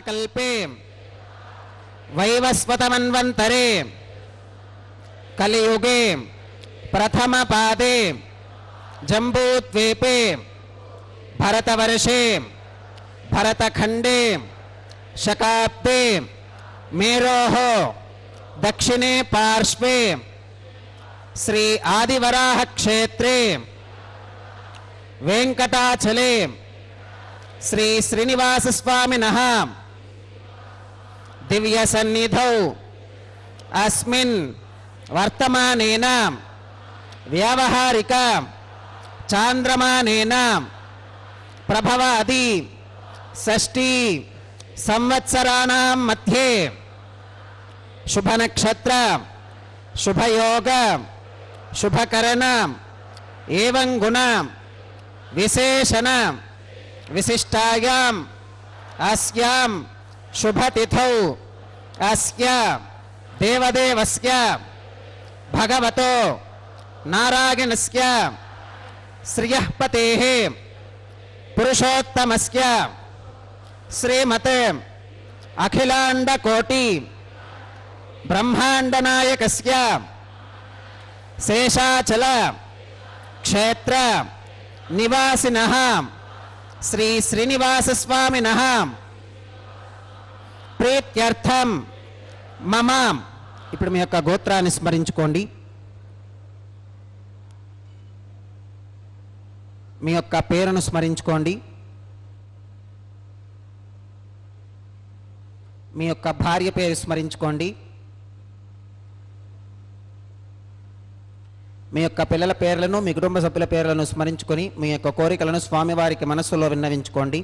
कल्पे वैवस्वतमन्वन्तरे कलियुगे प्रथमपादे जम्बूद्वीपे भरतवर्षे भरतखण्डे शकाब्दे मेरोः दक्षिणे पार्श्वे श्री आदिवराह क्षेत्रे वेंकटाचले श्री श्रीनिवास स्वामिनः दिव्य सन्निधौ अस्मिन् वर्तमानेन व्यावहारिक चांद्रमानेन प्रभवादि षष्ठी संवत्सराणां मध्ये शुभ नक्षत्र शुभ योग शुभ करण एवं गुण विशेषण विशिष्टायां अस्यां शुभ तिथौ अस्य देवदेवस्य भगवतो नारायणस्य श्रियः पतेः पुरुषोत्तमस्य श्रीमते अखिलांड कोटि ब्रह्मांड नायकस्य शेषाचल क्षेत्र निवासिनः श्री श्रीनिवास स्वामिनः प्रीत्यर्थम मम ఇప్పుడు మీ యొక్క గోత్రాన్ని స్మరించుకోండి మీ యొక్క పేరును స్మరించుకోండి మీ యొక్క భార్య పేరు స్మరించుకోండి మీ యొక్క పిల్లల పేర్లను మీ కుటుంబ సభ్యుల పేర్లను స్మరించుకొని మీ యొక్క కోరికలను స్వామివారికి మనస్సులో విన్నవించుకోండి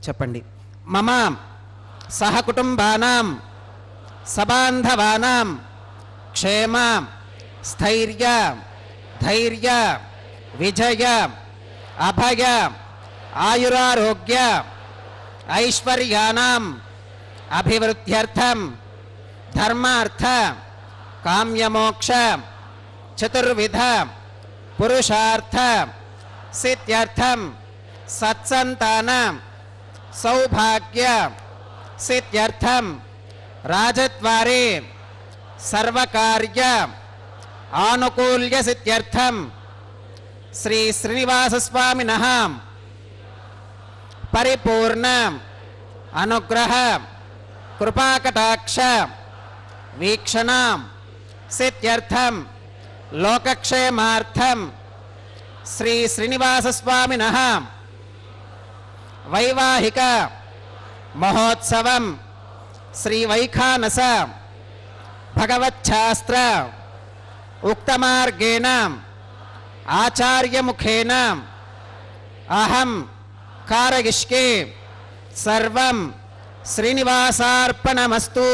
చెప్పండి మమ సహకుటుంబానాం సబాంధవానాం క్షేమ స్థైర్య धैर्य विजय अभय आयुरारोग्य ऐश्वर्यानाम् अभिवृद्ध्यर्थं धर्मार्थ काम्यमोक्ष चतुर्विध पुरुषार्थ सिद्ध्यर्थं सत्संतान सौभाग्य सिद्ध्यर्थं राजद्वारे सर्वकार्य आनुकूल्य सिद्ध्यर्थं श्री श्रीनिवास स्वामिनः परिपूर्ण अनुग्रह कृपाकटाक्ष वीक्षण सिद्ध्यर्थं लोकक्षेमार्थं श्री श्रीनिवास स्वामिनः वैवाहिक महोत्सवं श्री वैखानस भगवच्छास्त्र उक्तमार्गेण आचार्य मुखेन अहम कारयिष्ये सर्वं श्रीनिवासार्पणमस्तु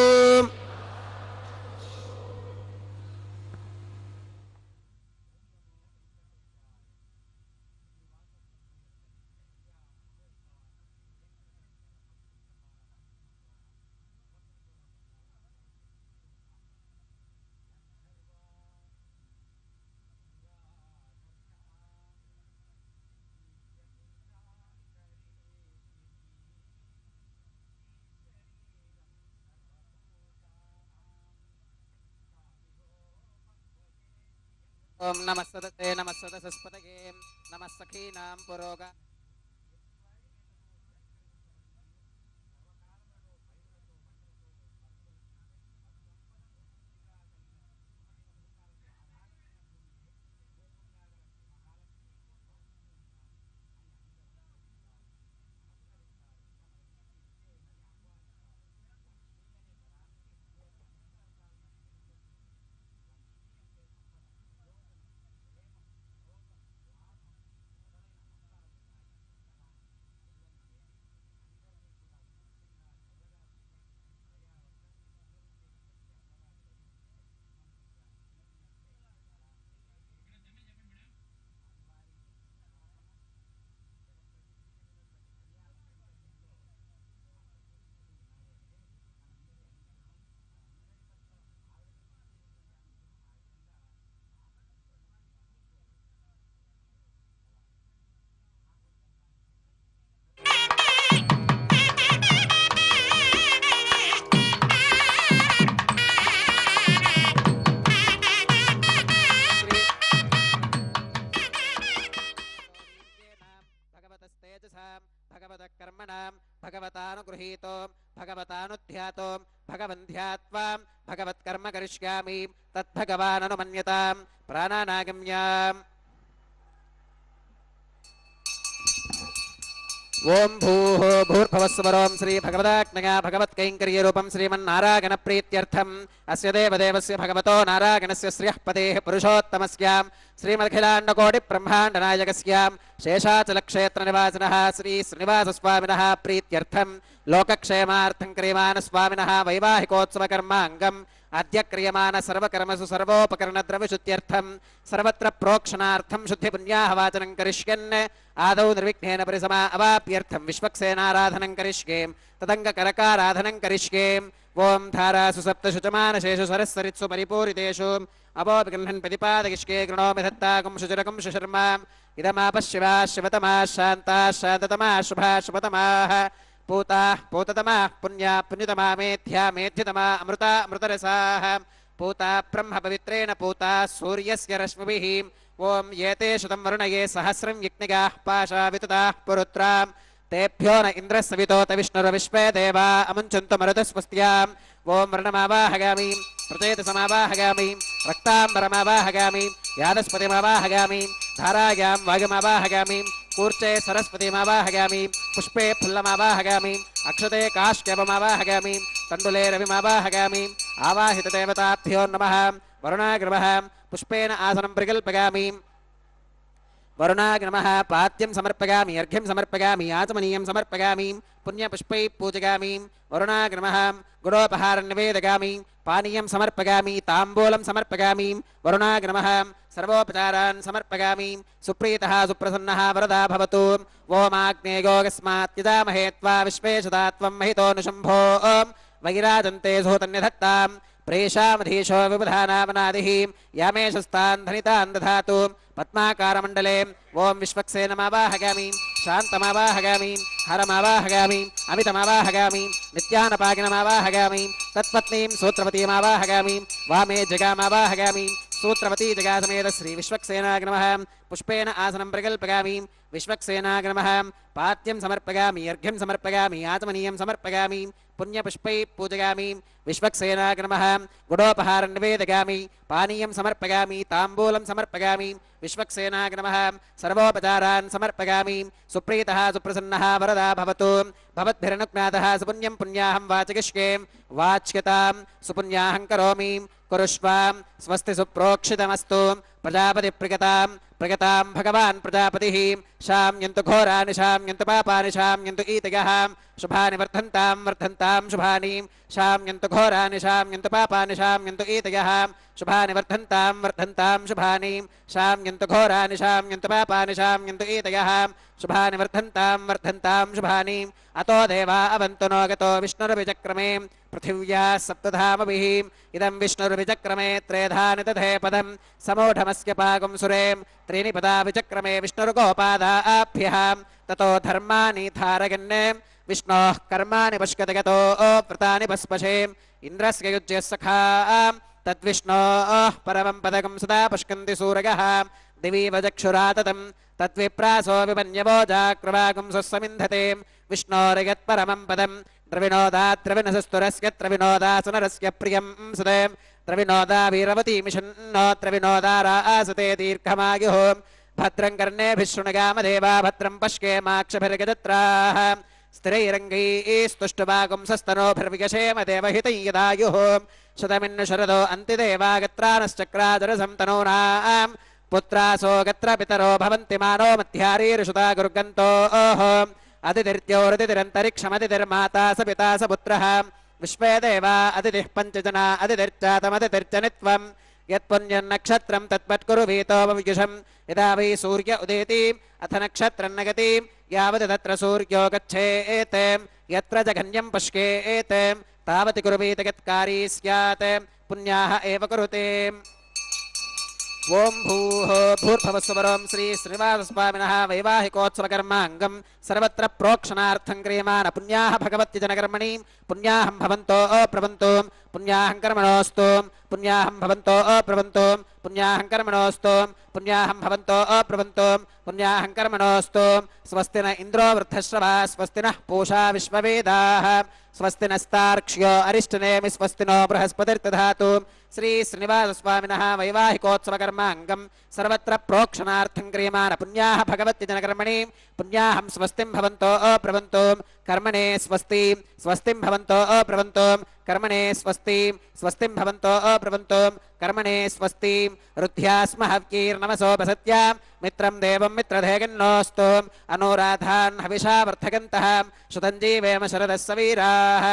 ओम नमस्ते नमस्ते सस्पतये नमस्सखीनां पुरोगा भगवतानुध्यातो भगवन्ध्यात्वा भगवत्कर्म करिष्यामि तद्भगवाननुमन्यतां प्राणानागम्याम् ओं भूः भूर्भुवस्वरों श्री भगवदाज्ञया भगवत्कैङ्कर्यरूपं श्रीमन्नारायणप्रीत्यर्थम् अस्य देवदेवस्य भगवतो नारायणस्य श्रियः पतेः पुरुषोत्तमस्यां श्रीमदखिलाण्डकोटिब्रह्माण्डनायकस्यां शेषाचलक्षेत्रनिवासिनः श्री श्रीनिवासस्वामिनः प्रीत्यर्थं लोकक्षेमार्थं क्रियमाणस्वामिनः वैवाहिकोत्सवकर्माङ्गम् अद्य क्रियमाण सर्वकर्मसु सर्वोपकरणद्रव्यशुद्ध्यर्थं सर्वत्र प्रोक्षणार्थं शुद्धिपुण्याहवाचनं करिष्यन् आदौ निर्विघ्नेन परिसमा अवाप्यर्थं विश्वक्सेनाराधनं करिष्ये तदङ्गकरकाराधनं करिष्ये ओं धारासु सप्तशुचमानशेषु सरस्सरित्सु परिपूरितेषु अवोऽभिगृह्णन् प्रतिपादयिष्ये गृणोमि दत्ताकं शुचिरकं शुशर्माम् इदमापः शिवाः शिवतमाः शान्ताः शान्ततमाः शुभाः शुभतमाः पूताः पूततमाः पुण्या पुण्यतमा मेध्या मेध्यतमा अमृता अमृतरसाः पूता ब्रह्म पवित्रेण पूता सूर्यस्य रश्मिभिः ओं येते शतं वरुणये सहस्रं यज्ञिकाः पाशा वितताः पुरुत्रां तेभ्यो न इन्द्रः सवितोत विष्णुर्विश्वे देवा अमुञ्चन्तु मरुतस्वस्त्याम् ओं वर्णमावाहगामि प्रचेतसमावाहगामि रक्ताम्बरमावाहगामि यादस्पतिमावाहगामि धारायां वायुमावाहगामि कूर्चे सरस्वतीमावाहगामि पुष्पे फुल्लमावाहगामि अक्षते काश्यपमावाहगामि तण्डुले रविमावाहगामि आवाहितदेवताभ्यो नमः वरुणाग्रमः पुष्पेन आसनं प्रकल्पयामि वरुणाग्रमः पाद्यं समर्पयामि अर्घ्यं समर्पयामि आचमनीयं समर्पयामि पुण्यपुष्पैः पूजयामि वरुणाग्रमः गुडोपहारं निवेदयामि पानीयं समर्पयामि ताम्बूलं समर्पयामि वरुणाग्रमः सर्वोपचारान् समर्पयामि सुप्रीतः सुप्रसन्नः वरदा भवतु ओमाग्नेयोगस्मात् यजामहे त्वा विश्वेशदा त्वं महितोऽनुशम्भो वैराजन्ते सुहृतन्यधत्तां प्रेषामधीशो विबुधानामनादिः यामेशस्तान् धनितान् दधातु पद्माकारमण्डले ओं विश्वक्सेनमावाहगामि शान्तमावाहगामि हरमावाहगामि अमितमावाहगामि नित्यानपागिनमावाहगामि तत्पत्नीं सूत्रवतीमावाहगामि वामे जगामावाहगामि सूत्रवती जगासमेत श्री विश्वक्सेनाग्रमः पुष्पेन आसनं प्रकल्पयामि विश्वक्सेनाग्रमः पाद्यं समर्पयामि अर्घ्यं समर्पयामि आचमनीयं समर्पयामि पुण्यपुष्पैः पूजयामि विश्वक्सेनाग्रमः गुडोपहारं निवेदयामि पानीयं समर्पयामि ताम्बूलं समर्पयामि विश्वक्सेनाग्रमः सर्वोपचारान् समर्पयामि सुप्रीतः सुप्रसन्नः वरदा भवतु भवद्भिरनुज्ञातः सुपुण्यं पुण्याहं वाचयिष्ये वाच्यतां सुपुण्याहं करोमि कुरुष्वां स्वस्ति सुप्रोक्षितमस्तु प्रजापतिप्रियतां प्रगतां भगवान् प्रजापतिः शाम्यन्तु घोराणि शाम्यन्तु पापानि शाम्यन्तु ईतयः शुभानि वर्धन्तां वर्धन्तां शुभानि शाम्यन्तु घोराणि शाम्यन्तु पापानि शाम्यन्तु ईतयः शुभानि वर्धन्तां वर्धन्तां शुभानि शाम्यन्तु घोराणि शाम्यन्तु पापानि शाम्यन्तु ईतयः शुभानि वर्धन्तां वर्धन्तां शुभानि अतो देवा अवन्तु नो गतो विष्णुर्विचक्रमे पृथिव्या सप्तधामभिः इदं विष्णुर्विचक्रमे त्रेधानि तथे पदं समूढमस्य पागुं सुरे त्रीणि पदा विचक्रमे विष्णुर्गोपादाभ्यः ततो धर्माणि धारयन् विष्णोः कर्माणि पश्यति गतो व्रतानि पस्पशे इन्द्रस्य युज्यः सखा तद्विष्णोः परमं पदकं सदा पश्यन्ति सूरयः दिवि वचक्षुराततं तद्विप्रासो विमन्यवो जाक्रवागुं स्वस्समिन्धते विष्णोर्यत्परमं पदं द्रविणोदाद्रविणसस्तुरस्य द्रविणोदासुनरस्य प्रियं सुते द्रविणोदा वीरवती मिषन्नो द्रविणोदा रासते दीर्घमायुः भद्रं कर्णेभिः शृणुगामदेवा भद्रं पश्येमाक्षभिर्गजत्राः स्थिरैरङ्गैस्तुष्टुवागुंसस्तनोभिर्विगशेम देवहितं यदायुः शतमिन्नु शरदो अन्तिदेवागत्रानश्चक्राजरसं तनूनां पुत्रासो गत्र पितरो भवन्ति मानो मध्यारीर्षुता गुर्गन्तोः अतिथिर्द्योरतिथिरन्तरिक्षमतिथिर्माता स पिता स पुत्रः विश्वे देवा अतिथिः पञ्चजना अतिथिर्चातमतिथिर्चनित्वं यत्पुण्यन्नक्षत्रं तत्पत्कुरु वीतोपवियुषं यदा वै सूर्य उदेति अथ नक्षत्रं नगति यावत् तत्र सूर्यो गच्छेत् यत्र जघन्यं पश्येत् तावत् कुरुवीत यत्कारी स्यात् पुण्याः एव कुरुते ఓం భూర్భవస్వరం శ్రీ శ్రీనివాసస్వామినః వైవాహికోత్సవకర్మాంగం సర్వత్ర ప్రోక్షణార్థం క్రియమాణ పుణ్యాః భగవత్య జనకర్మణి పుణ్యాహం భవంతో ప్రవంతో పుణ్యాహం కర్మణోస్తు పుణ్యాహం భవంతో ప్రవంతో పుణ్యాహం కర్మణోస్తు పుణ్యాహం భవంతో ప్రవంతో పుణ్యాహం కర్మణోస్తు స్వస్తి న ఇంద్రో వృద్ధశ్రవా స్వస్తి నః పూషా విశ్వవేదాః స్వస్తి నస్తార్క్ష్యో అరిష్టనేమి స్వస్తి నో బృహస్పతిర్దధాతు శ్రీ శ్రీనివాసస్వామినః వైవాహికోత్సవకర్మాంగం సర్వత్ర ప్రోక్షణార్థం క్రియమాణ పుణ్యాః భగవత్య జనకర్మణి పుణ్యాహం స్వస్తిం భవంతో ప్రవంతో కర్మణే స్వస్తి స్వస్తిం భవంతో ప్రవంతో కర్మణే స్వస్తి స్వస్తిం భవంతో ప్రవంతో కర్మణే స్వస్తి రుధ్యాస్మ హవ్యైర్నమసోపసత్య మిత్రం దేవం మిత్రధేగన్నోస్తు అనురాధాన్ హవిషా వర్ధగంతః శతం జీవేమ శరదస్య వీరాः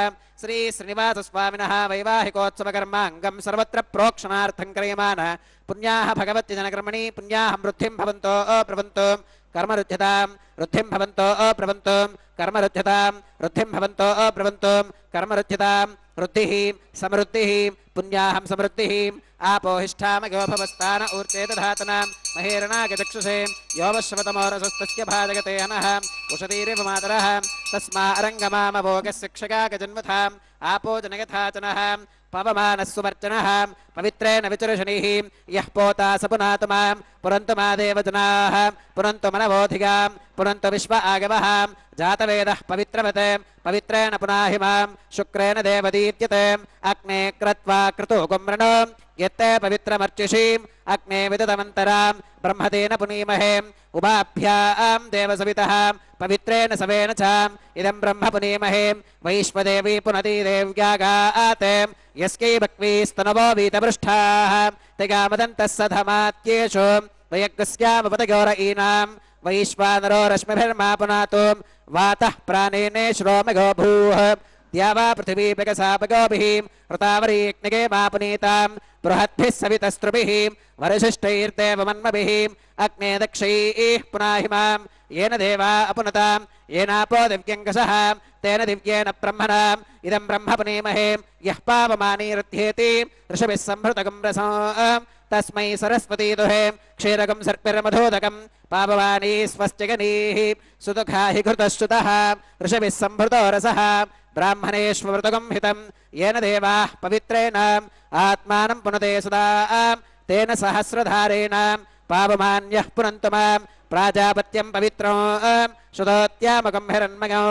శ్రీ శ్రీనివాసస్వామినః వైవాహికోత్సవకర్మాంగం సర్వత్ర ప్రోక్షణార్థం క్రియమాణ పుణ్యాః భగవత్య జనకర్మణి పుణ్యాహం వృద్ధిం భవంతో ప్రవంతో కర్మరుధ్యతాం వృద్ధిం భవంతో ప్రవంతో కర్మరుధ్యతాం వృద్ధిం భవంతో ప్రవంతో కర్మరుధ్యతాం వృద్ధిః సమృద్ధిః పుణ్యాహం సమృద్ధిః ఆపోహిష్ఠామగో భవస్థాన ఊర్తే దధాతన మహేరణాగచక్షుషే యోవశ్రవతమోరసస్తస్య భాజగతే అనః ఉషతీరివ మాతరః తస్మా అరంగమామభోగస్య క్షగాగజన్మథాం ఆపో జనయథాచనః పవమానస్సువర్చనః పవిత్రేణ విచర్షణిః యః పోతా స పునాతుమాం పురంతు మా దేవజనాః పురంతు మనవోధిగాం పురంతు విశ్వ ఆగవః జాతవేదః పవిత్రవత్ పవిత్రేణ పునాహి మాం శుక్రేణ దేవదీత్యతే అగ్నే క్రత్వా క్రతో గుమ్రణో యత్తే పవిత్రమర్చిషీం అగ్నే విదతమంతరాం బ్రహ్మతేన పునీమహే ఉభాభ్యాం దేవసవితః పవిత్రేణ సవేన చ ఇదం బ్రహ్మ పునీమహే వైశ్వదేవీ పునతి దేవ్యాగాతే యస్కై భక్వీస్తనవో వీతపృష్ఠాః తిగామదంతః సధమాత్యేషు వయగ్గస్యాముపతగౌరయీనాం వైశ్వానరో రశ్మిభిర్మా పునాతు వాతః ప్రాణేనే శ్రోమగో భూః द्यावा पृथिवी प्रगसापगोभिः वृतावरीग्निगे मा पुनीतां बृहद्भिः सवितस्त्रुभिः वरिशिष्टैर्देवमन्मभिः अग्ने दक्षैः पुनाहिमां येन देवा अपुनतां येनापो दिव्यङ्कषः तेन दिव्येन ब्रह्मणाम् इदं ब्रह्म पुनीमहे यः पावमानीरुध्येति ऋषभिः सम्भृतकं रसो तस्मै सरस्वती दुहे क्षीरकं सर्पिर्मधोदकं पावमानी स्वस्त्यगनीः सुदुःखा हि घृतश्रुतः ऋषभिः सम्भृतो रसः ब्राह्मणेष्वमृतकं हितं येन देवाः पवित्रेण आत्मानं पुनते सदा तेन सहस्रधारेण पावमान्यः पुनन्तु मां प्राजापत्यं पवित्रो श्रुतोत्यामकं हिरण्मयो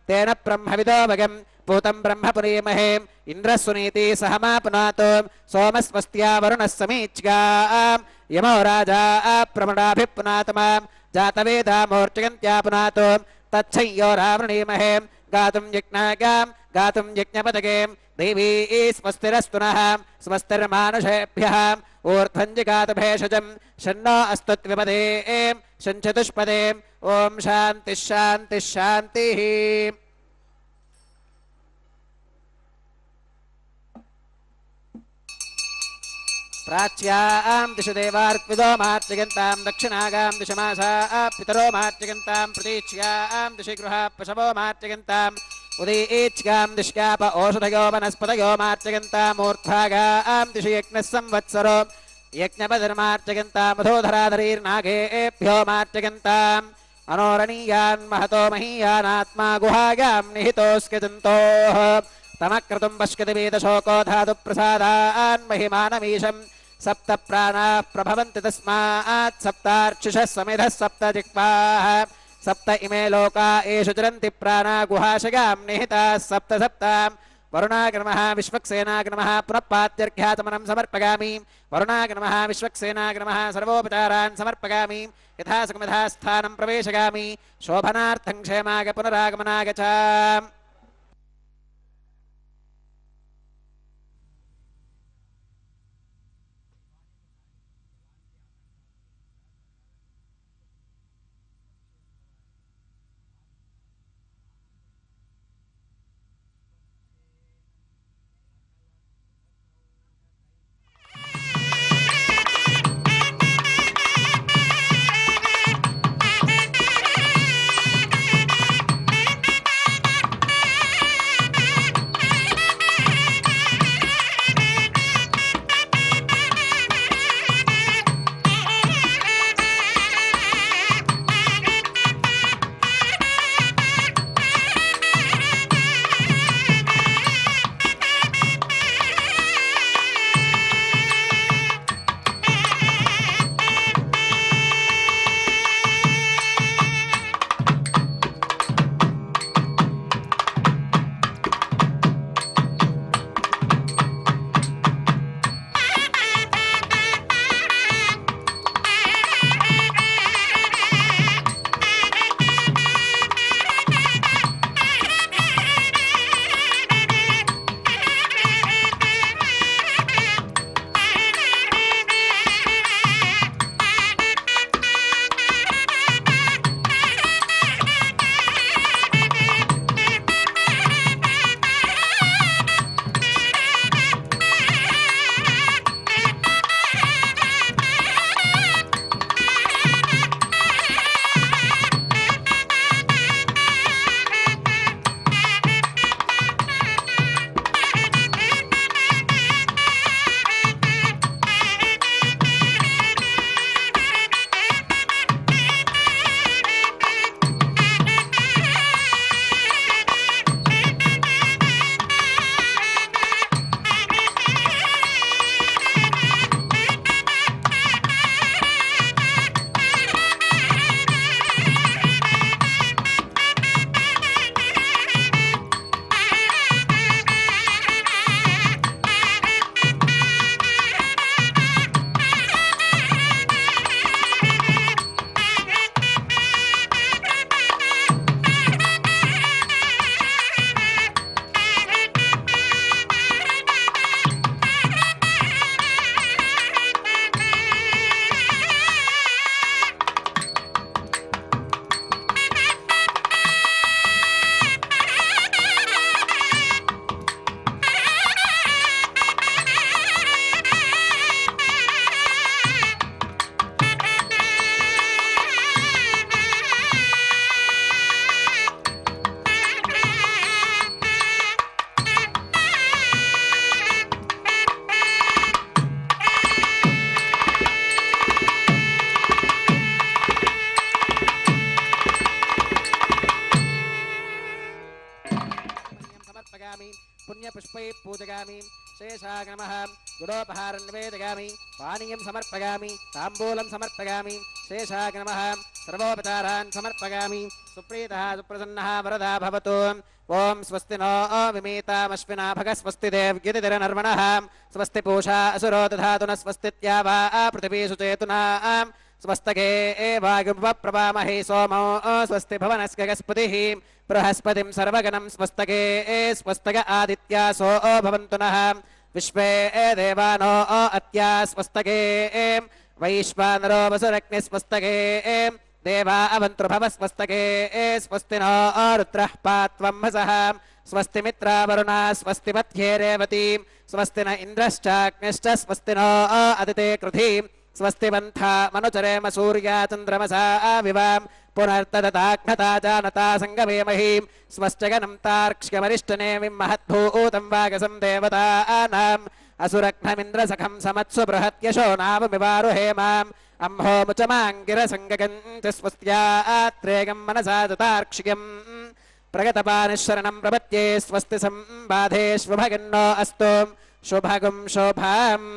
तेन ब्रह्मविदोमगं पूतं ब्रह्म पुरीमहे इन्द्रः सुनीति सह मा पुनातु सोमस्वस्त्या वरुणः समीच्यां यमो राजा प्रमणाभिः पुनातु मां जातवेदामोर्चयन्त्या पुनातु तच्छय्यो रावृणीमहे गातुं यज्ञागां गातुं यज्ञपदगें देवी स्वस्तिरस्तु नः स्वस्तिर्मानुषेभ्यः ऊर्ध्वञ्जिगातु भेषजं शन्नो अस्तु द्विपदे शञ्चतुष्पदे ॐ शान्तिः शान्तिः शान्तिः प्राच्यां दिशि देवार्पितो मार्जयन्तां दक्षिणागां दिशमासा पितरो मार्जयन्तां प्रतीच्यां दिशि गृहा पशवो मार्जयन्ताम् उदीच्यां दिश्याप ओषधयो वनस्पतयो मार्जयन्तामूर्ध्वागां दिशि यज्ञः संवत्सरो यज्ञपतिर्मार्जयन्तां मधोधराधरीर्नागेभ्यो मार्जयन्ताम् अनोरणीयान् महतो महीयानात्मा गुहागां निहितोऽस्यजन्तोः तमक्रतुं पश्यति वेदशोको धातु प्रसादान् महिमानमीशं सप्त प्राणाः प्रभवन्ति तस्मात् सप्तार्चिषः समिधः सप्त जिह्वाः सप्त इमे लोका एषु चरन्ति प्राणा गुहाशगां निहिताः सप्त सप्तां वरुणाग्नमः विश्वक्सेनाग्नमः पुनः पात्यर्घ्याचमनं समर्पयामि वरुणाग्नमः विश्वक्सेनाग्नमः सर्वोपचारान् समर्पयामि यथा सुखमिधा स्थानं प्रवेशयामि शोभनार्थं क्षेमाग पुनरागमनाग च समर्पयामि शेषाय नमः गुडोपहारं निवेदयामि पानीयं समर्पयामि ताम्बूलं समर्पयामि शेषाय नमः सर्वोपचारान् समर्पयामि सुप्रीतः सुप्रसन्नः वरदा भवतु ओम स्वस्ति नो विमीतामश्विना भगः स्वस्ति देव्यतिरनर्वणः स्वस्ति पूषा असुरो दधातु न स्वस्तित्यावा पृथिवी सुचेतुना स्वस्तके वायुप्रभामहे सोमो स्वस्ति भवनस्य गस्पतिः बृहस्पतिं सर्वगणं स्वस्तके स्वस्तक आदित्यासो भवन्तु नः विश्वे देवानो अत्या स्वस्तके वैश्वानरो वसुरग्नि स्वस्तके देवा अवन्तृभव स्वस्तके स्वस्ति नो रुद्रः पात्वं हसः स्वस्ति मित्रा वरुणा स्वस्ति मध्ये रेवती स्वस्ति न इन्द्रश्चाग्निश्च स्वस्ति नो अदिते कृधि स्वस्ति वन्था मनुचरेम सूर्या चन्द्रमसा विवां पुनर्तदताघ्नता जानता सङ्गमेमहीं स्वश्चगनं तार्क्ष्यमरिष्टनेमिं महद्भूतं वागसं देवतानाम् असुरघ्नमिन्द्रसखं समत्सु बृहत्यशो नावमिवारुहेमाम् अम्होमुचमाङ्गिरसङ्गगञ्च स्वस्त्यात्रेगं मनसा दतार्क्ष्यम् प्रगतपानिशरणं प्रपद्ये स्वस्ति सम्बाधेष्वभगिन्नो अस्तु शुभगुं शोभाम्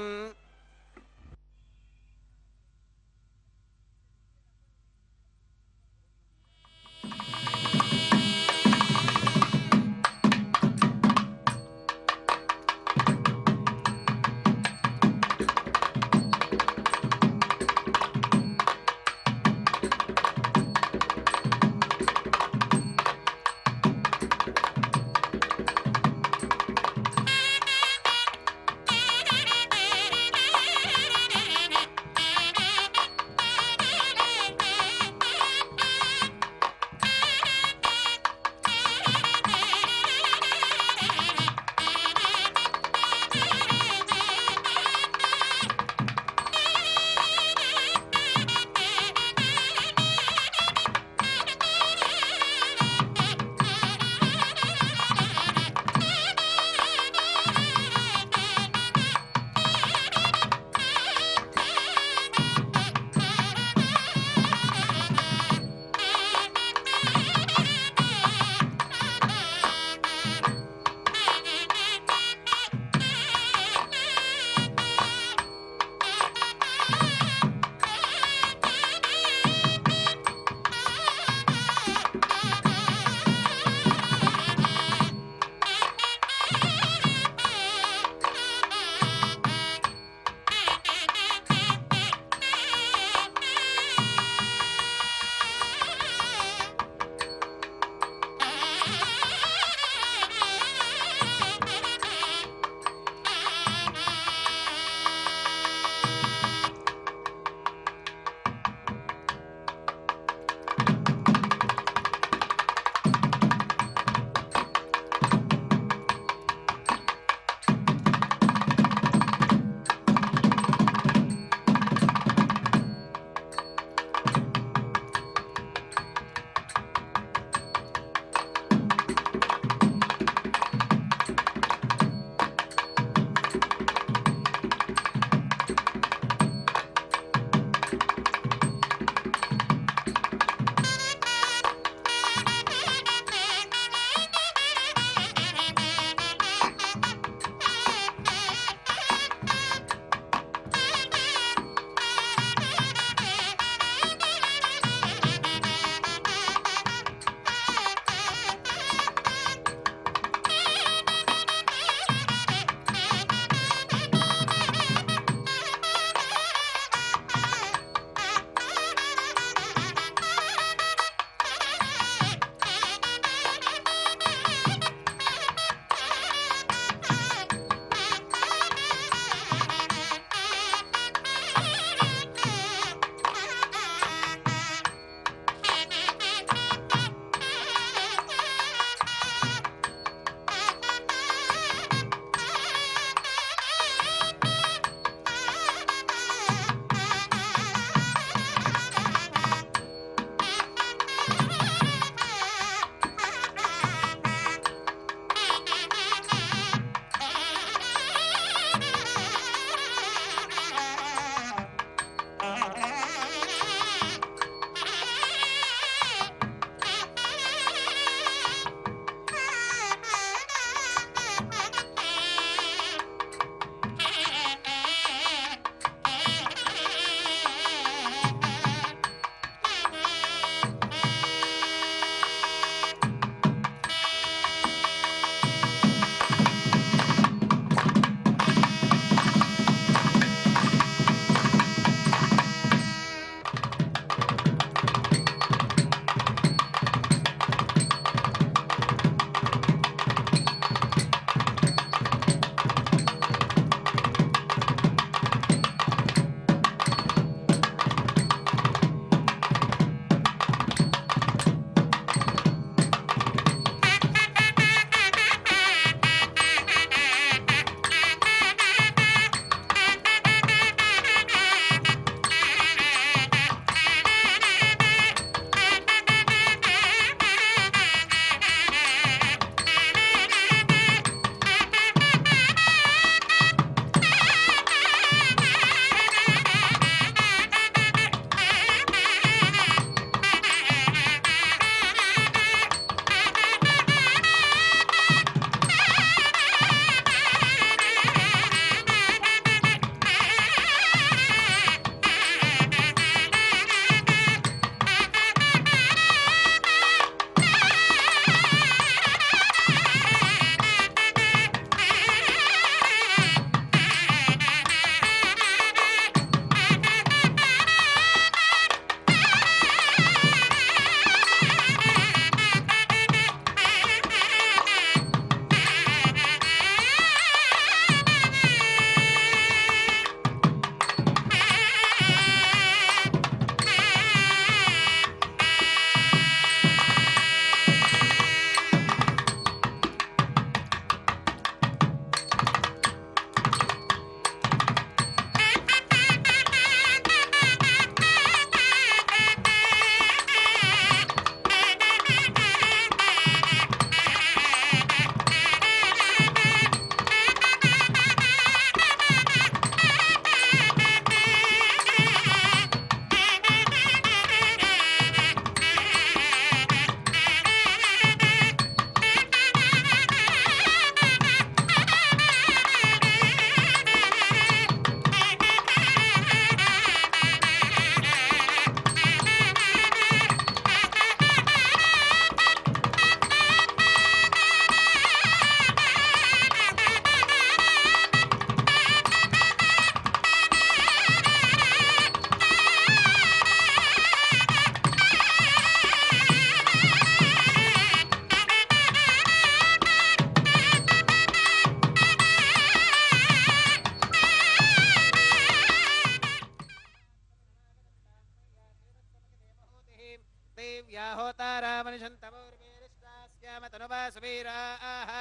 याहोतारामनिषन्तमूर्वेरिष्टास्यामतनुवासुवीराः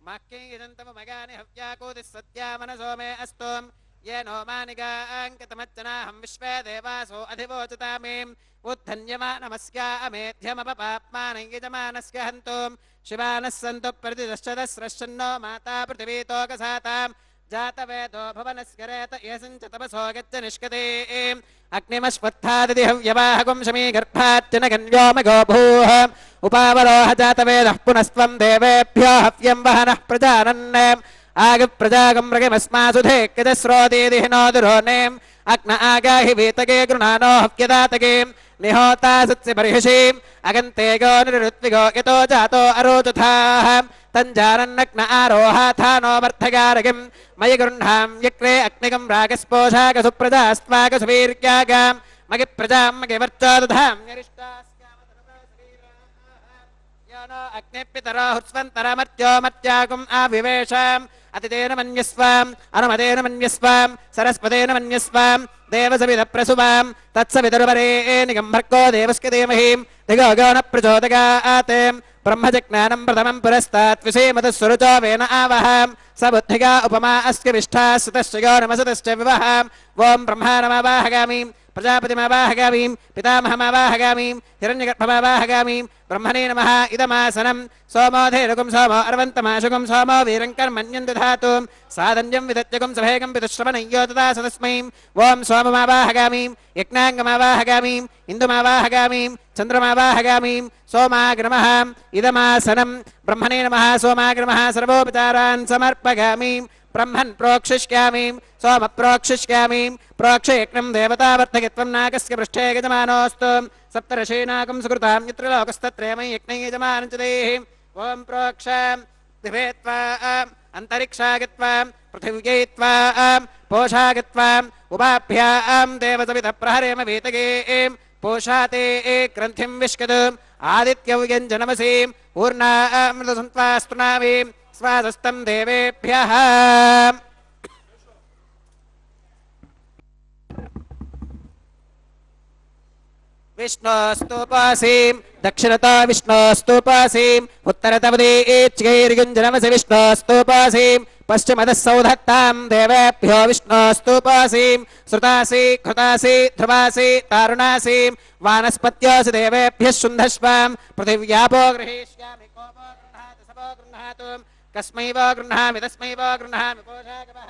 मह्यञ्जन्तमगानि हव्याकोतिः सत्या मनसो मे अस्तु ये नो मानिकाङ्कितमच्चनाहं विश्वे देवासो अधिवोचतामे उद्धन्यमानमस्यामेध्यमपपाप्मानं यजमानस्य हन्तु शिवानः सन्तु प्रतिदश्चदस्रश्चन्नो माता पृथिवीतोकसाताम् जातवेदो भवनस्य रेत यसञ्च तपसो गच्छ निष्कते अग्निमश्वत्थादिहव्यवाहकुं शमीगर्भाच्चनगन्व्योमगो भूः उपावरोह जातवेदः पुनस्त्वं देवेभ्यो हव्यं वहनः प्रजानन् आगप्रजागं मृगमस्मासुधे कजस्रोदीदिहिनो दुरोनेम् अग्न आगाहि वीतगे गृणानो हव्यदातगे निहोता सत्सि बर्हिषीम् अगन्ते गो निरुत्विगो यतो जातो अरोचथाः तञ्जानन्नग्न आरोहाथानो वर्धगारगिम् मयि गृह्णां यक्रे अग्निगं रागस्पोषाकसुप्रजास्त्वाकसुवीर्यागाम् मगि प्रजां मगि वर्चोदधां नो अग्निपितरो हुस्वन्तरमर्त्यो मर्त्यागुम् आविवेशाम् अतितेन मन्यस्वाम् अनुमतेन मन्यस्वाम् सरस्वतेन मन्यस्वाम् देवसविदप्रसुवाम् तत्सवितुर्वरेणिगं भर्गो देवस्य धीमहि धियो गो न प्रचोदयात् ब्रह्मजज्ञानं प्रथमं पुरस्तात् विषेमतस्सुरुचो वेन आवहाम् स बुद्धिगा उपमा अस्य विष्ठा सुतश्च यो नमसतश्च विवहाम् ॐ ब्रह्माणमावाहगामीम् प्रजापतिमावाहगामीम् पितामहमावाहगामीम् हिरण्यगर्भमावाहगामीम् ब्रह्मणे नमः इदमासनं सोमो धेनुगुं सोमो अर्वन्तमाशुगुं सोमो वीरं कर्मण्यं दधातु साधन्यं विदत्यगुं सभेगं पितुश्रवणय्यो तदा सदस्मैं ॐ सोममावाहगामीम् यज्ञाङ्गमावाहगामीम् इन्दुमावाहगामीम् चन्द्रमावाहगामीम् सोमाग्रमः इदमासनं ब्रह्मणे नमः सोमाग्रमः सर्वोपचारान् समर्पयामीम् ब्रह्मन् प्रोक्षिष्यामीम् सोम प्रोक्षिष्यामीम् प्रोक्षयज्ञं देवतावर्धयत्वं नागस्य पृष्ठे यजमानोऽस्तु सप्तर्षीनागं सुकृतां यत्र लोकस्तत्रेमं यज्ञं यजमानं च देहि ॐ प्रोक्ष दिवे त्वा अन्तरिक्षागत्वा पृथिव्यै त्वा पोषागत्वा उपाभ्यां देवसवितः प्रहरेम वीतगे पोषाते ग्रन्थिं विष्कद आदित्यव्यञ्जनमसीं ऊर्णामृतसन्त्वास्तुनामीं स्वासस्तं देवेभ्यः विष्णोस्तुपासीं दक्षिणता विष्णोस्तुपासीं उत्तरतवदेच्चैर्युञ्जनमसि विष्णोस्तुपासीं पश्चिमतः सौधत्तां देवेभ्यो विष्णोस्तुपासीं श्रुतासि कृतासि ध्रुवासि तारुणासीं वानस्पत्योऽसि देवेभ्यः शुन्धस्वां पृथिव्यापो गृहीष्यामि को वो गृह्णातु स वो गृह्णातु कस्मै वो गृह्णामि तस्मै वो गृह्णामि पोषागमः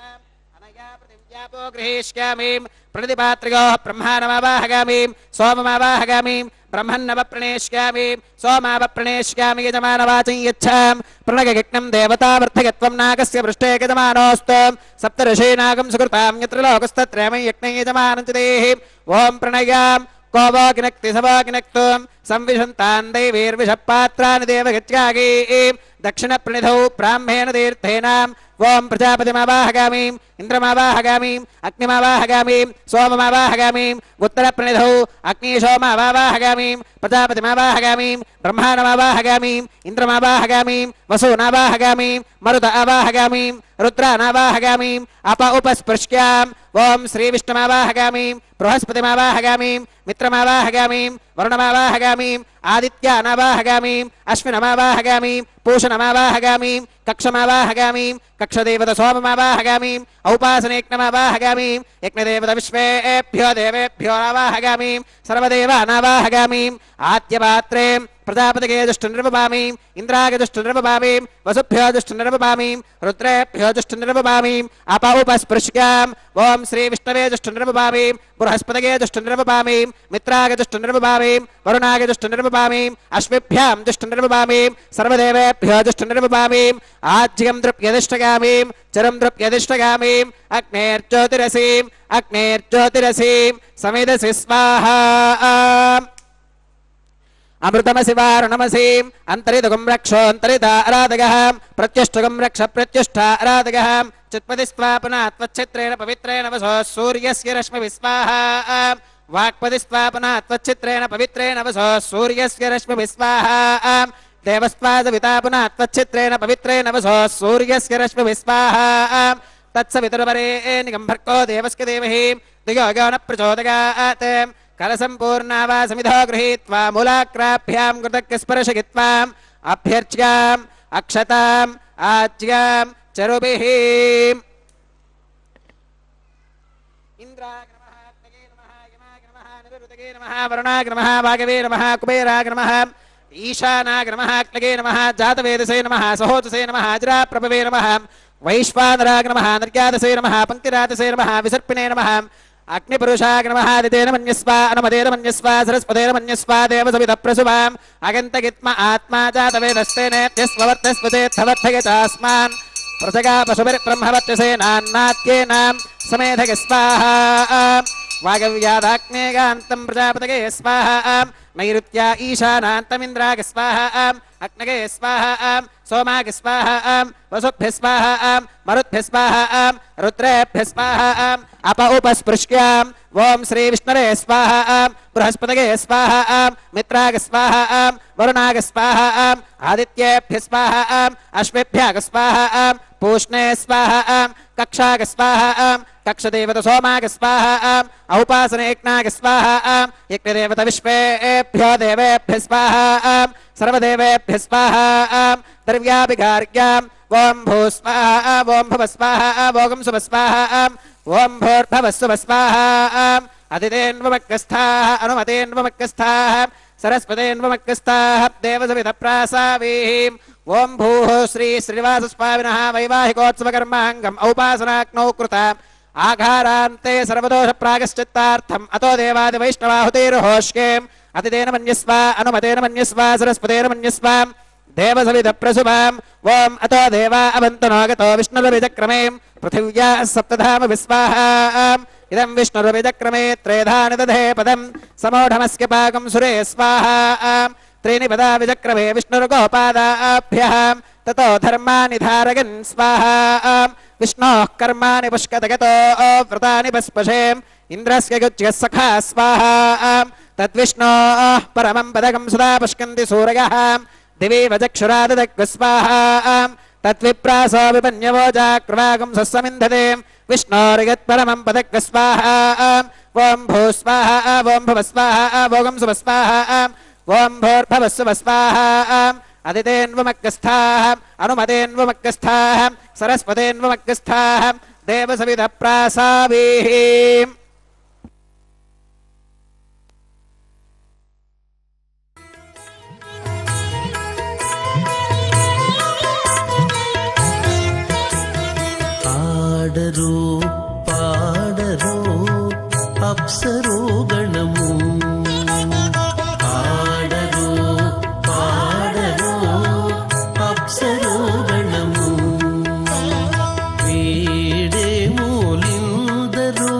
अनया पृथिव्यापो गृहीष्यामि प्रतिपात्रियोः ब्रह्माणमावाहगामीं सोममावाहगामीं ब्रह्मन्नवप्रणेष्यामि सोमावप्रणेष्यामि यजमानवाचं यच्छां प्रणगयज्ञं देवतावर्धयत्वं नागस्य पृष्ठे यजमानोऽस्तु सप्तर्षीनागं सुकृतां यत्र लोकस्तत्रेमं यज्ञं यजमानं च देहि ॐ प्रणयां को वो किनक्ति स वो किनक्तु संविशन्तान् दैवीर्विषपात्राणि देवगत्यागीं दक्षिणप्रणिधौ ब्राह्मेण तीर्थेनाम् ॐ प्रजापतिमावाहगामीं इन्द्रमावाहगामीं अग्निमावाहगामीं सोममावाहगामीं उत्तरप्रणिधौ अग्निशोमावाहगामीं प्रजापतिमावाहगामीं ब्रह्माणमावाहगामीं इन्द्रमावाहगामीं वसूनावाहगामीं मरुत आवाहगामीं रुद्रानावाहगामीं अप उपस्पृश्याम् ॐ श्रीविष्णुमावाहगामीं बृहस्पतिमावाहगामीं मित्रमावाहगामीं वरुणमावाहगामीं आदित्यानावाहगामीं अश्विनमावाहगामीं पूषणमावाहगामीं कक्षमावाहगामीं कक्षदेवता सोममावाहगामीं औपासनेक्नमावाहगामीं यज्ञदेवता विश्वेभ्यो देवेभ्यो आवाहगामीं सर्वदेवानावाहगामीं आद्यपात्रे प्रजापतिगे जुष्टनिर्वपामीं इन्द्रागे जुष्टनिर्वपामीं वसुभ्यो जुष्टनिर्वपामीं रुद्रेभ्यो जुष्टनिर्वपामीं अप उपस्पृश्याम् ॐ श्रीविष्णवे जुष्टनिर्वपामीं बृहस्पतिगे जुष्टनिर्वपामीं मित्रागे जुष्टनिर्वपामीं वरुणागे जुष्टनिर्वपामीं अश्विभ्यां जुष्टनिर्वपामीं सर्वदेवेभ्यो जुष्टनिर्वपामीं आज्यं द्रव्यदिष्टगामीं चरं द्रव्यदिष्टगामीं अग्नेर्ज्योतिरसीं समिदसि स्वाहा अमृतमसि वारुणमसीं अन्तरिदुगं रक्षोऽन्तरिता आराधगः प्रत्युष्टुगं रक्ष प्रत्युष्टा आराधगः चित्पतिस्त्वापनात्वच्छित्रेण पवित्रेण वसो सूर्यस्य रश्मिविस्वाहा वाक्पतिस्त्वापनात्वच्छित्रेण पवित्रेण वसो सूर्यस्य रश्मिविस्वाहा देवस्त्वादवितापनात्वच्छित्रेण पवित्रेण वसो सूर्यस्य रश्मिविस्वाहा तत्सवितुर्वरेण्यं भर्गो देवस्य धीमहि धियो यो न प्रचोदयात् కలసంపూర్ణావా సమిధో గృహీత్వా మూలాక్రాభ్యాం కృతజ్ఞస్పర్శగిత్వా అభ్యర్చ్యాం అక్షతాం ఆజ్యాం చరుభిః ఇంద్రాయ నమః అగ్నయే నమః యమాయ నమః నిరుతగే నమః వరుణాయ నమః వాగవే నమః కుబేరాయ నమః ఈశానాయ నమః అగ్నయే నమః జాతవేదసే నమః సహోదసే నమః అజరాప్రభవే నమః వైశ్వానరాయ నమః నిర్యాతసే నమః పంక్తిరాతసే నమః విసర్పిణే నమః అగ్నిపురుషాయ నమః దితేన మన్యస్వ అనుమతేన మన్యస్వ సరస్వతేన మన్యస్వ దేవసవిత ప్రసువాం అగంతగిత్మ ఆత్మా జాతవేదస్తేనేత్యస్వవర్తస్వతే థవర్ధయ చాస్మాన్ ప్రజగా పశుభిర్బ్రహ్మవర్చసే నాన్నాత్యేనాం సಮೇధగ స్వాహా వాగవ్యాదాగ్నేయాన్తం ప్రజాపతగే స్వాహా నైరుత్యా ఈశానాంతమింద్రాగ స్వాహా అగ్నగే స్వాహా సోమాగ స్వాహా వసుభ్య స్వాహా మరుద్భ్య స్వాహా రుద్రేభ్య స్వాహా అప ఉపస్పృష్ట్యాం ఓం శ్రీ విష్ణురే స్వాహా బృహస్పతగే స్వాహా మిత్రాగ స్వాహా వరుణాగ స్వాహా ఆదిత్యేభ్య స్వాహా అశ్వేభ్యాగ స్వాహా పూష్ణే స్వాహా కక్షాగ స్వాహా కక్షదేవత సోమాగ స్వాహా ఔపాసనేజ్ఞాగ స్వాహా యజ్ఞదేవత విశ్వేభ్యో దేవేభ్య స్వాహా సర్వదేవేభ్య స్వాహా ద్రవ్యాభిగార్గ్యాం ఓం భూ స్వాహా ఓం భవ స్వాహా ఓం శుభ స్వాహా ఓం భూర్భవస్సుభ స్వాహా అదితేన్వమగ్గస్థాః అనుమతేన్వమగ్గస్థాః సరస్వతేన్వమగ్గస్థాః దేవసవిత ప్రాసావీః ఓం భూః శ్రీ శ్రీనివాసస్వామినః వైవాహికోత్సవకర్మాంగం ఔపాసనాగ్నౌ కృత ఆఘారాంతే సర్వదోష ప్రాగశ్చిత్తార్థం అతో దేవాదివైష్ణవాహుతేర్హోష్యేం అతితేన మన్యస్వ అనుమతేన మన్యస్వ సరస్వతేన మన్యస్వ దేవసవిత ప్రసుభాం ఓం అతో దేవా అవంతనోగతో విష్ణురవిచక్రమే పృథివ్యా సప్తధామ విస్వాహా ఇదం విష్ణురవిచక్రమే త్రేధాని దధే పదం సమూఢమస్య పాకం సురే స్వాహా త్రీని పదా విచక్రమే విష్ణుర్గోపాదాభ్యః తతో ధర్మాని ధారయన్ స్వాహా విష్ణోః కర్మాణి పుష్కతగతో వ్రతాని పస్పశేం ఇంద్రస్య గుజ్యః సఖా స్వాహా తద్విష్ణోః పరమం పదకం సదా పుష్కంతి సూరయః దివి వచక్షురాదదగ్గు స్వాహా తద్విప్రాసో విపన్యవోజాక్రవాగం సస్సమింధతే విష్ణోర్యత్పరమం పదగ్గు స్వాహా ఓం భూ స్వాహా ఓం భవ స్వాహా ఓం శుభ స్వాహా ఓం భూర్భవస్సుభ స్వాహా అదితేన్వమగ్గస్థాః అనుమతేన్వమగ్గస్థాః సరస్వతేన్వమగ్గస్థాః దేవసవిత ప్రాసావీః ఆడరు పాడరు అప్సరో గణము ఆడరు పాడరు అప్సరో గణము వీడే మూలిందరో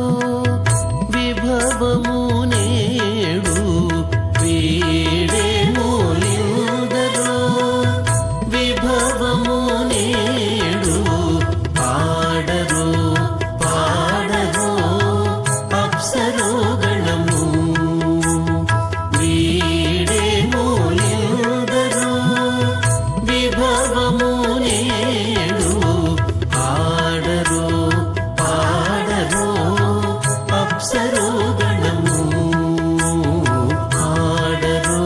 విభవము నేడు వీడే మూలిందరో విభవము నేడు పాడరు పాడరు అప్సరో గణము వీడే మూలిందరో విభవము నేడు ఆడరు పాడరు అప్సరో గణము ఆడరు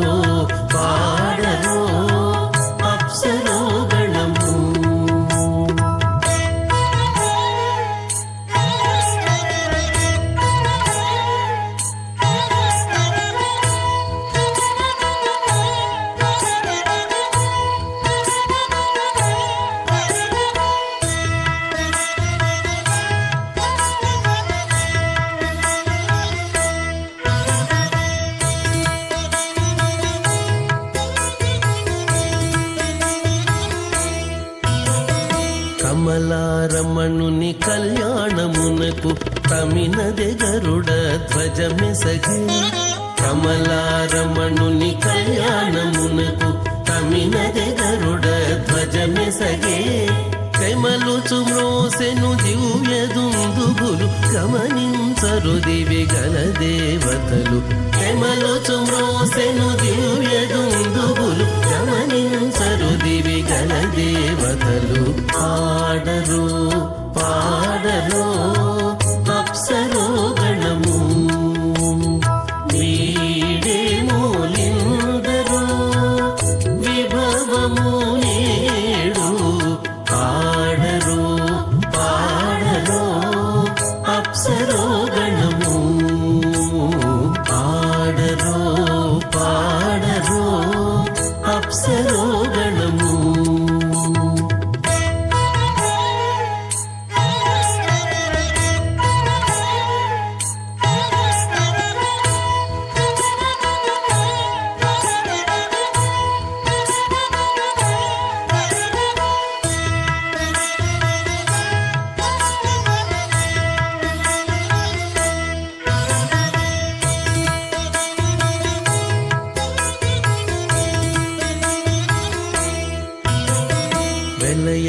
పాడరు అప్సరో గణము కమలారమణుని కళ్యాణమునకు తమినదె గరుడ ధ్వజమెసగే కమలారమణుని కళ్యాణమునకు తమినదె గరుడ ధ్వజమెసగే కమలుచు మ్రోసెను దివ్య దుందుబులు గమనించరు దివి గల దేవతలు కమలుచు మ్రోసెను దివ్య దుందుబులు గమనించరు దివి గల దేవతలు ఆడరు పాడరు అప్సరో గణము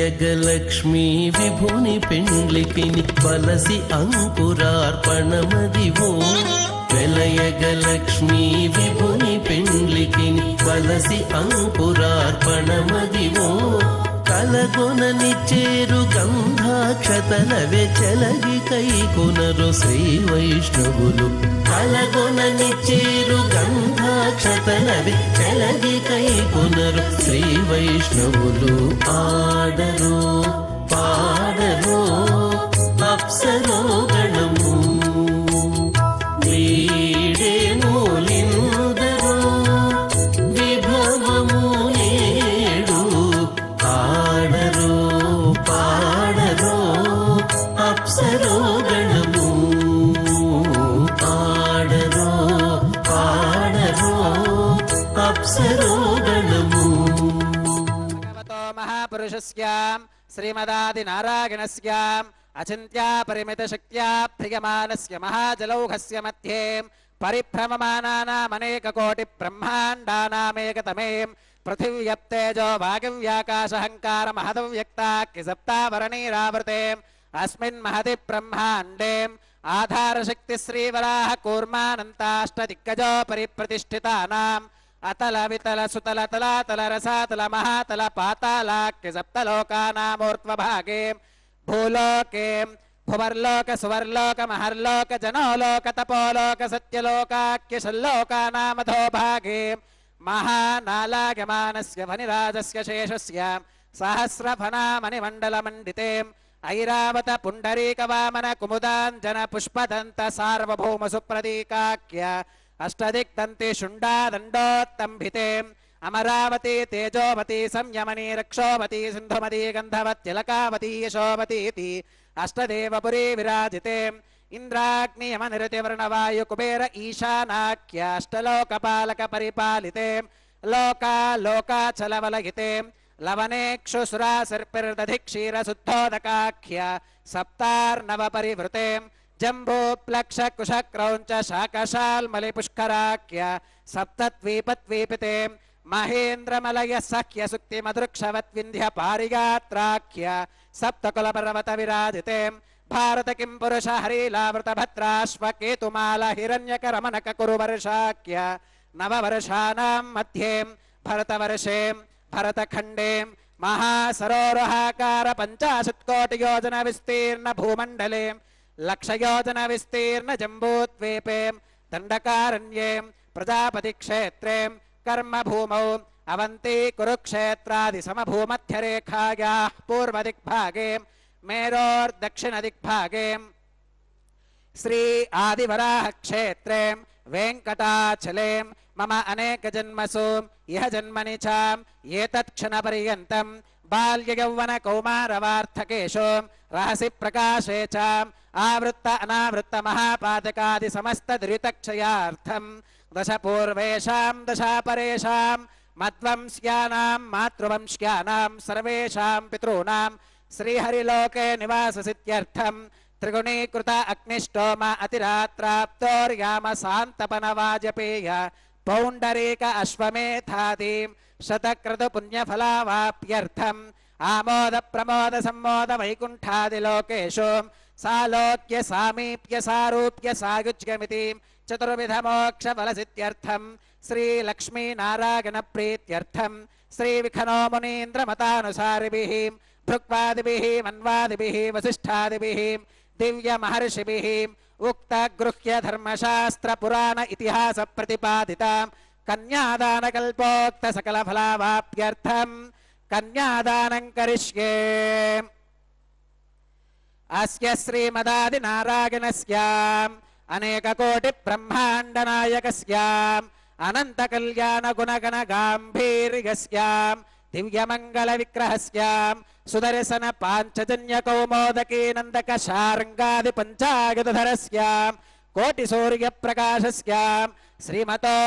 వెలయగలక్ష్మీ విభుని పెండ్లికిని వలసి అంకురార్పణమదివో వెలయగలక్ష్మీ విభుని పెండ్లికిని వలసి అంకురార్పణమదివో కలగొనని చేరు గంధాక్షతలవే చెలగి కైకొనరు శ్రీ వైష్ణవులు కలగొనని చేరు గంధాక్షతలవే చెలగి కైకొనరు శ్రీ వైష్ణవులు ఆడరు పాడరు అప్సరో గణము వీడేమూలిందరో విభవము నేడు ఆడరు పాడరు అప్సరో గణము ఆడరు పాడరు అప్సరో గణము భగవతో మహాపురుషస్యాం శ్రీమదాదినారాయణస్యాం అచింత్యా పరిమిత శక్త్యా ప్రియమానస్య మహాజలౌఘస్య మధ్యే పరిభ్రమమానానామనేక కోటి బ్రహ్మాండానామేకతమే పృథివ్యప్తేజో వాగవ్యాకాశహంకార మహదవ్యక్తాఖ్య సప్తావరణీరావృతే అస్మిన్ మహతి బ్రహ్మాండే ఆధారశక్తి శ్రీవరాహ కూర్మానంతాష్టదిగ్గజో పరిప్రతిష్ఠితానాం అతల వితల సుతల తలాతల రసాతల మహాతల పాతాళాఖ్య సప్తలోకానామూర్ధ్వభాగే భూలోకే భువర్లోక సువర్లోక మహర్లోక జనోలోక తపోలోక సత్యలోకాఖ్య షల్లోకానామధో భాగే మహానాలాగమానస్య వనిరాజస్య శేషస్య సహస్రఫణామణిమండలమండితే ఐరావత పుండరీకవామన కుముదాంజన పుష్పదంత సార్వభౌమ సుప్రదీకాఖ్య అష్టదిగ్దంతి శుండాదండోత్తంభితే అమరావతి తేజోవతి సంయమని రక్షోవతి సింధుమతి గంధవత్తిలకావతి యశోవతీతి అష్టదేవపురీ విరాజితే ఇంద్రాగ్నియమనిరతివర్ణవాయు కుబేర ఈశానాఖ్య అష్టలోకపాలక పరిపాలితే లోకాలోకాచలవలహితే లవనేక్షుసురాసర్పిర్దధిక్షీరశుద్ధోదకాఖ్య సప్తార్ణవ పరివృతే జంబూప్లక్ష కుశక్రౌంచ శాకశాల్మలిపుష్కరాఖ్య సప్తద్వీపద్వీపితే మహేంద్రమలయ సఖ్య సుక్తి మధుక్షవద్వింధ్య పారిగాత్రాఖ్య సప్తకులపర్వత విరాజితే భారత కిం పురుష హరిలావృత భద్రాశ్వకేతుమాల హిరణ్యకరమణక కురువర్షాఖ్య నవవర్షానాం మధ్యే భరతవర్షే భరతఖండే మహాసరోరుహాకార 50 కోటి యోజన విస్తీర్ణ భూమండలే లక్షయోజన విస్తీర్ణ జంబూద్వీపే దండకారణ్యే ప్రజాపతి క్షేత్రే కర్మభూమౌ అవంతి కురుక్షేత్రాది సమభూమధ్యరేఖాయాః పూర్వదిగ్భాగే మేరోర్దక్షిణదిగ్భాగే శ్రీ ఆదివరాహ క్షేత్రే వెంకటాచలే మమ అనేక జన్మసు ఇహ జన్మని చ ఏతత్క్షణపర్యంతం బాల్యయౌవన కౌమారవార్థకేషు రహసి ప్రకాశే చ ఆవృత్త అనావృత్త మహాపాతకాది సమస్త దురితక్షయార్థం దశ పూర్వేషాం దశాపరేషాం మద్వంశ్యానాం మాతృవంశ్యానాం సర్వేషాం పితॄణాం శ్రీహరిలోకే నివాససిద్ధ్యర్థం త్రిగుణీకృత అగ్నిష్టోమ అతిరాత్రాప్తోర్యామ శాంతపన వాజపేయ పౌండరీక అశ్వమేధాదీం శతక్రతు పుణ్యఫలావాప్యర్థం ఆమోద ప్రమోద సమ్మోద వైకుంఠాదిలోకేషు సాలోక్య సామీప్య సారూప్య సాయుజ్యమితి చతుర్విధ మోక్ష ఫలసిద్ధ్యర్థం శ్రీ లక్ష్మీ నారాయణ ప్రీత్యర్థం శ్రీ విఖనో మునీంద్ర మతానుసారిభిః భృక్వాదిభిః మన్వాదిభిః వసిష్ఠాదిభిః దివ్య మహర్షిభిః ఉక్త గృహ్య ధర్మశాస్త్ర పురాణ ఇతిహాస ప్రతిపాదితాం కన్యాదాన కల్పోక్త సకల ఫలావాప్యర్థం కన్యాదానం కరిష్యే. అస్య శ్రీమదాది నారాయణస్యాం అనేక కోటి బ్రహ్మాండ నాయకస్యాం అనంత కళ్యాణ గుణగణ గాంభీర్యస్యాం దివ్యమంగళ విగ్రహస్యాం సుదర్శన పాంచజన్య కౌమోదకీ నందక శార్ంగాది పంచాయుధరస్యాం కోటి సూర్య ప్రకాశస్యాం శ్రీమతో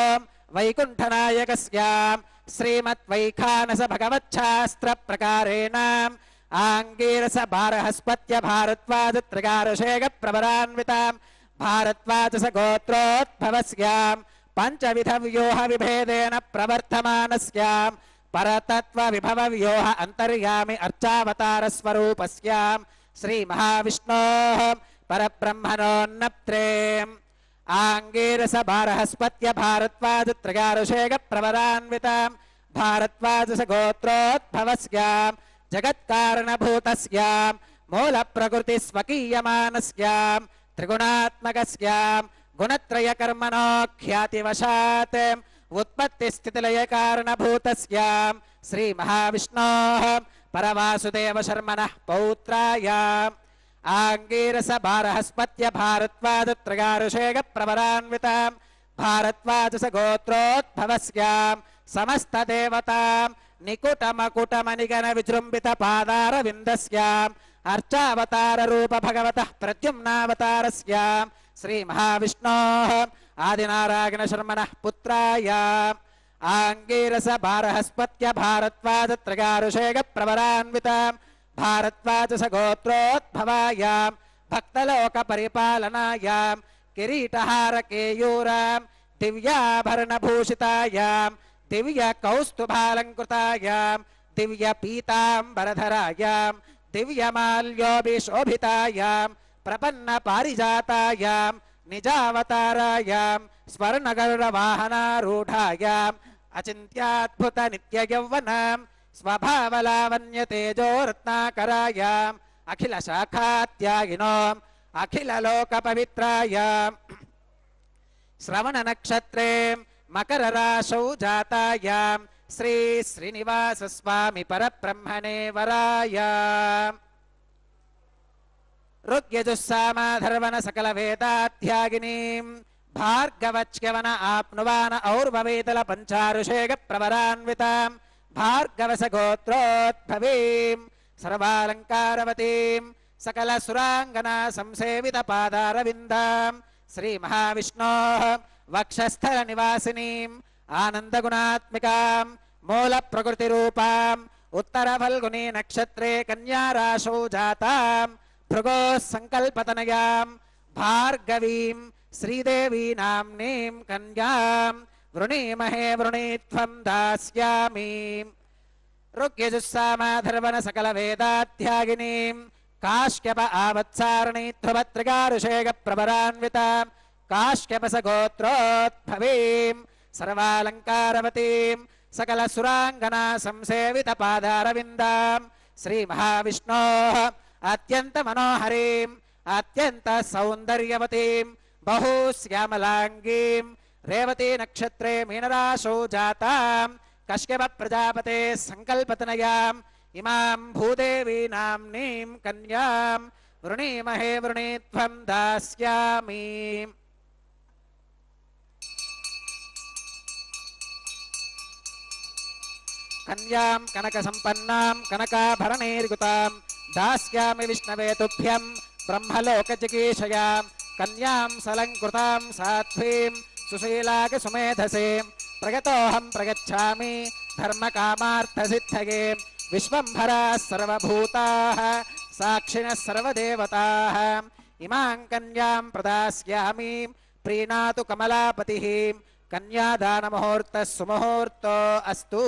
వైకుంఠనాయకస్యాం శ్రీమద్ వైఖానస భగవచ్ఛాస్త్ర ప్రకారేణ ఆంగీరస భారహస్పత్య భారద్వాజ త్రిగారశేఖ ప్రవరాన్వితాం భారద్వాజస గోత్రోద్భవస్యాం పంచవిధ వ్యూహ విభేదేన ప్రవర్తమానస్యాం परतत्व विभव व्योह अंतर्यामि अर्चावतार स्वरूपस्यां श्री महाविष्णोः परब्रह्मणोन्नप्त्रे आंगीरस बारहस्पत्य भारद्वाज त्रयारुषेग प्रवरान्वितां भारद्वाज गोत्रोद्भवस्यां जगत्कारणभूतस्यां मूल प्रकृति स्वकीयमानस्यां त्रिगुणात्मकस्यां गुणत्रय कर्मणो ख्यातिवशात् उत्पत्ति स्थितिलय कारणभूतस्यां श्री महाविष्णोः परवासुदेव शर्मणः पौत्रायाम् आंगीरस बारहस्पत्य भारद्वाज त्रयारुषेग प्रवरान्वितां भारद्वाज गोत्रोद्भवस्यां समस्त देवतां निकुटमकुटमनिगन विजृंभित पादारविन्दस्याम् अर्चावतार रूप भगवतः प्रद्युम्नावतारस्यां श्री महाविष्णोः आदिनारायण शर्मणः पुत्रायाम् आंगीरस बारहस्पत्य भारद्वाज त्रयारुषेग प्रवरान्वितां भारद्वाज गोत्रोद्भवायां भक्तलोक परिपालनायां किरीटहार केयूरां दिव्याभरणभूषितायां दिव्य कौस्तुभालंकृतायां दिव्य पीतांबरधरायां दिव्यमाल्योभिशोभितायां प्रपन्न पारिजातायां निजावतारायां स्वर्णगरुडवाहनारूढायां अचिन्त्याद्भुत नित्ययौवनां स्वभावलावण्य तेजो रत्नाकरायां अखिल शाखात्यागिनों अखिल लोक पवित्रायां श्रवण नक्षत्रे मकर राशौ जातायां श्री श्रीनिवास स्वामी परब्रह्मणे वरायां ऋग्यजुस्सामाधर्वण सकल वेदाध्यागिनीं भार्गवच्यवन आप्नुवान और्ववेतल पंचारुषेग प्रवरान्वितां भार्गवस गोत्रोद्भवीं सर्वालंकारवतीं सकल सुरांगना संसेवित पादारविन्दां श्री महाविष्णोः वक्षस्थल निवासिनीं आनंद गुणात्मिकां मूल प्रकृति रूपां उत्तर फल्गुनी नक्षत्रे कन्या राशौ जातां भृगोः संकल्पतनयां भार्गवीं श्रीदेवी नाम्नीं कन्यां वृणीमहे वृणीत्वं दास्यामि ऋग्यजुस्सामाधर्वण सकल वेदाध्यागिनीं काश्यप आवत्सारणी ध्रुवत्रिगारुषेग प्रवरान्वितां काश्यपस गोत्रोद्भवीं सर्वालंकारवतीं सकल सुरांगना संसेवित पादारविन्दां श्री महाविष्णोः अत्यंत मनोहरीं अत्यंत सौंदर्यवतीं बहुश्यामलांगीं रेवती नक्षत्रे मीनराशौ जातां कश्यप प्रजापते संकल्पतनयां इमां भूदेवी नाम्नीं कन्यां वृणीमहे वृणीत्वं दास्यामि कन्यां कनक संपन्नां कनकाभरणैर्युतां दास्यामि विष्णवे तुभ्यं ब्रह्मलोकजिगीषयां कन्यां सलंकृतां साध्वीं सुशीलाग सुमेधसे प्रगतोऽहं प्रगच्छामि धर्मकामार्थसिद्धये विश्वंभराः सर्वभूताः साक्षिणः सर्वदेवताः इमां कन्यां प्रदास्यामि प्रीणातु कमलापतिः कन्यादानमुहूर्तः सुमुहूर्तो अस्तु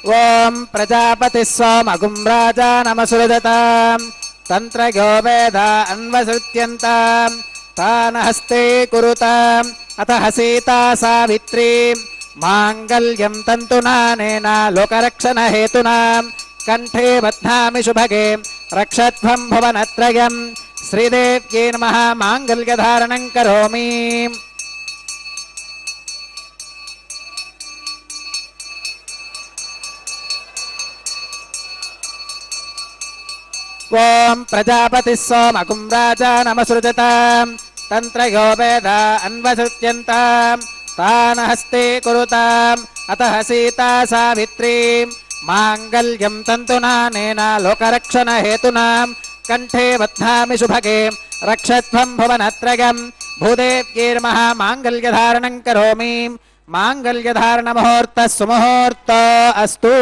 ఓం ప్రజాపతి సోమగుం రాజానమసృజతాం తంత్రయో వేద అన్వసృత్యంతాం తాన హస్తే కురుతాం అతః సీతా సావిత్రీ మాంగళ్యం తంతునానేన లోకరక్షణ హేతునా కంఠే బధ్నామి శుభగే రక్షత్వం భువనత్రయం శ్రీదేవ్యై నమః మాంగళ్యధారణం కరోమి. ఓం ప్రజాపతి సోమగుం రాజానమసృజతాం తంత్రయో వేద అన్వసృత్యంతాం తాన హస్తే కురుతాం అతః సీతా సావిత్రీ మాంగళ్యం తంతునానేన లోకరక్షణ హేతునా కంఠే బధ్నామి శుభగే రక్షత్వం భువనత్రయం భూదేవ్యై నమః మాంగళ్యధారణం కరోమి. మాంగళ్యధారణ ముహూర్త సుముహూర్త అస్తు.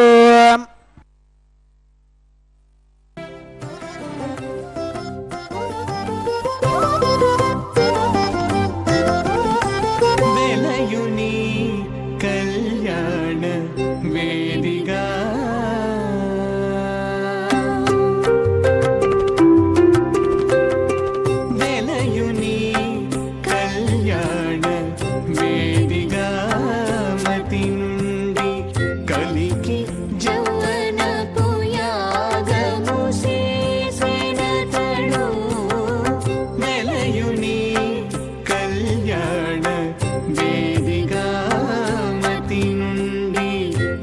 వెలయుని కళ్యాణ వేదిగా వెలయుని కళ్యాణ వేదిగా మతి నుండి కలికి జౌవనపు యాగము చేసినతడు వెలయుని కళ్యాణ వేదిగా మతి నుండి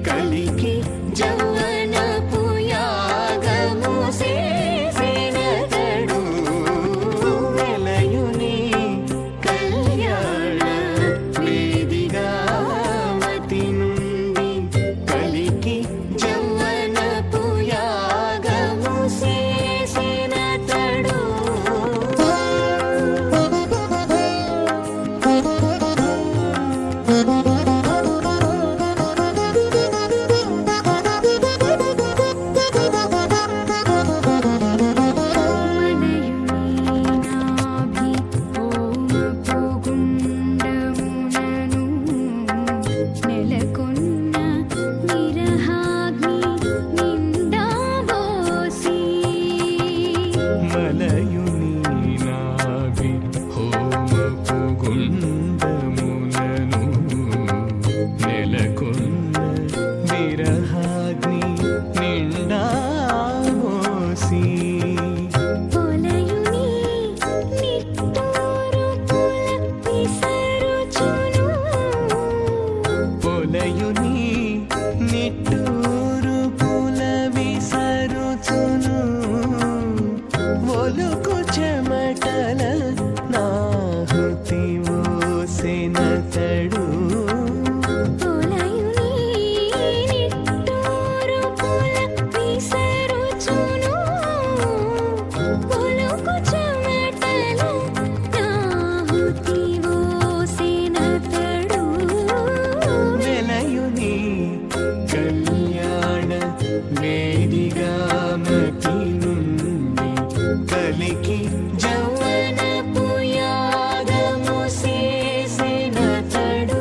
కలికి జౌవనపు యాగము చేసినతడు వెలయుని కళ్యాణ వేదిగా మతి నుండి కలికి జౌవనపు యాగము చేసినతడు మలయుని నాభి హోమపు గుండమునను నెలకొన్న విరహాగ్ని నిండా మోసి పొలయుని నిట్టూరు పుల విసరుచును ఒలుకు చెమటల నాహుతి ఓసెనతడు వెలయుని కళ్యాణ వేదిగా మతి నుండి కలికి జౌవనపు యాగము చేసినతడు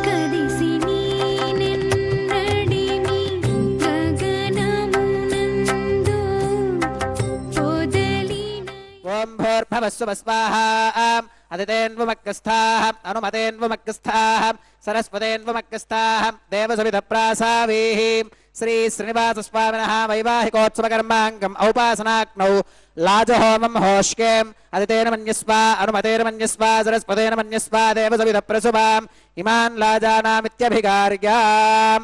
కదిసి నీనెన్నడిమి గగనమునందు పొదలిన ఓం భూర్భవస్సువస్వాహాం అదితేన్వమగ్గస్థాహం అనుమతేన్వమగ్గస్థాహం సరస్వతేన్వమగ్గస్థాహం దేవసవిధప్రాసావేహీం శ్రీ శ్రీనివాసస్వామినః వైవాహికోత్సవకర్మాంగం ఔపాసనాగ్నౌ లాజహోమం హోష్కేం అదితేన మన్యస్వ అనుమతేన మన్యస్వ సరస్వతేన మన్యస్వ దేవసవిధప్రసుభాం ఇమాన్ లాజానామిత్యభిగార్యాం.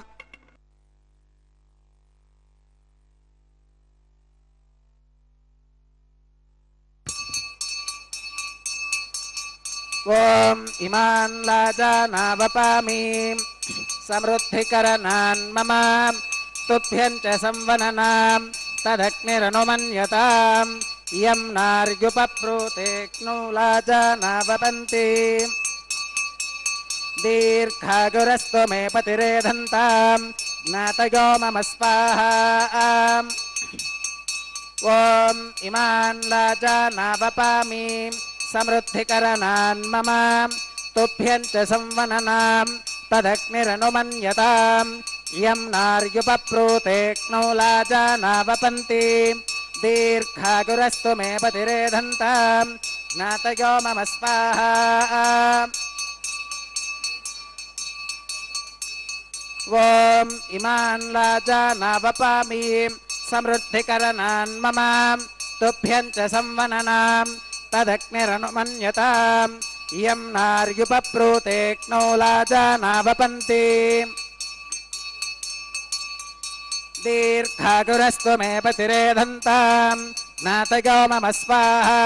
ఓం ఇమాన్ లాజానావపామి సమృద్ధికరణాన్ మమ తుభ్యం చ సంవననాం తదగ్నిరనుమన్యతాం ఇయం నార్యుపప్రూతేక్ను లాజానావపంతి దీర్ఘాగురస్తు మే పతిరేధంతాం ज्ञातयो मम स्वाहा ॐ इमान् राजानावपामि समृद्धिकरणान् मम तुभ्यं च संवननां तदग्निरनुमन्यताम् यं नार्युपप्रूते क्नौ लाजानावपन्ति दीर्घागुरस्तु मे पतिरेधन्ताम् ज्ञातयो मम स्वाहा ॐ इमान् लाजानावपामि समृद्धिकरणान् मम तुभ्यं च संवननां तदग्निरनुमन्यताम् यं नार्युपप्रूते क्नौ लाजानावपन्ति दीर्घागुरस्तु मे पतिरेधन्ताम् ज्ञातयो मम स्वाहा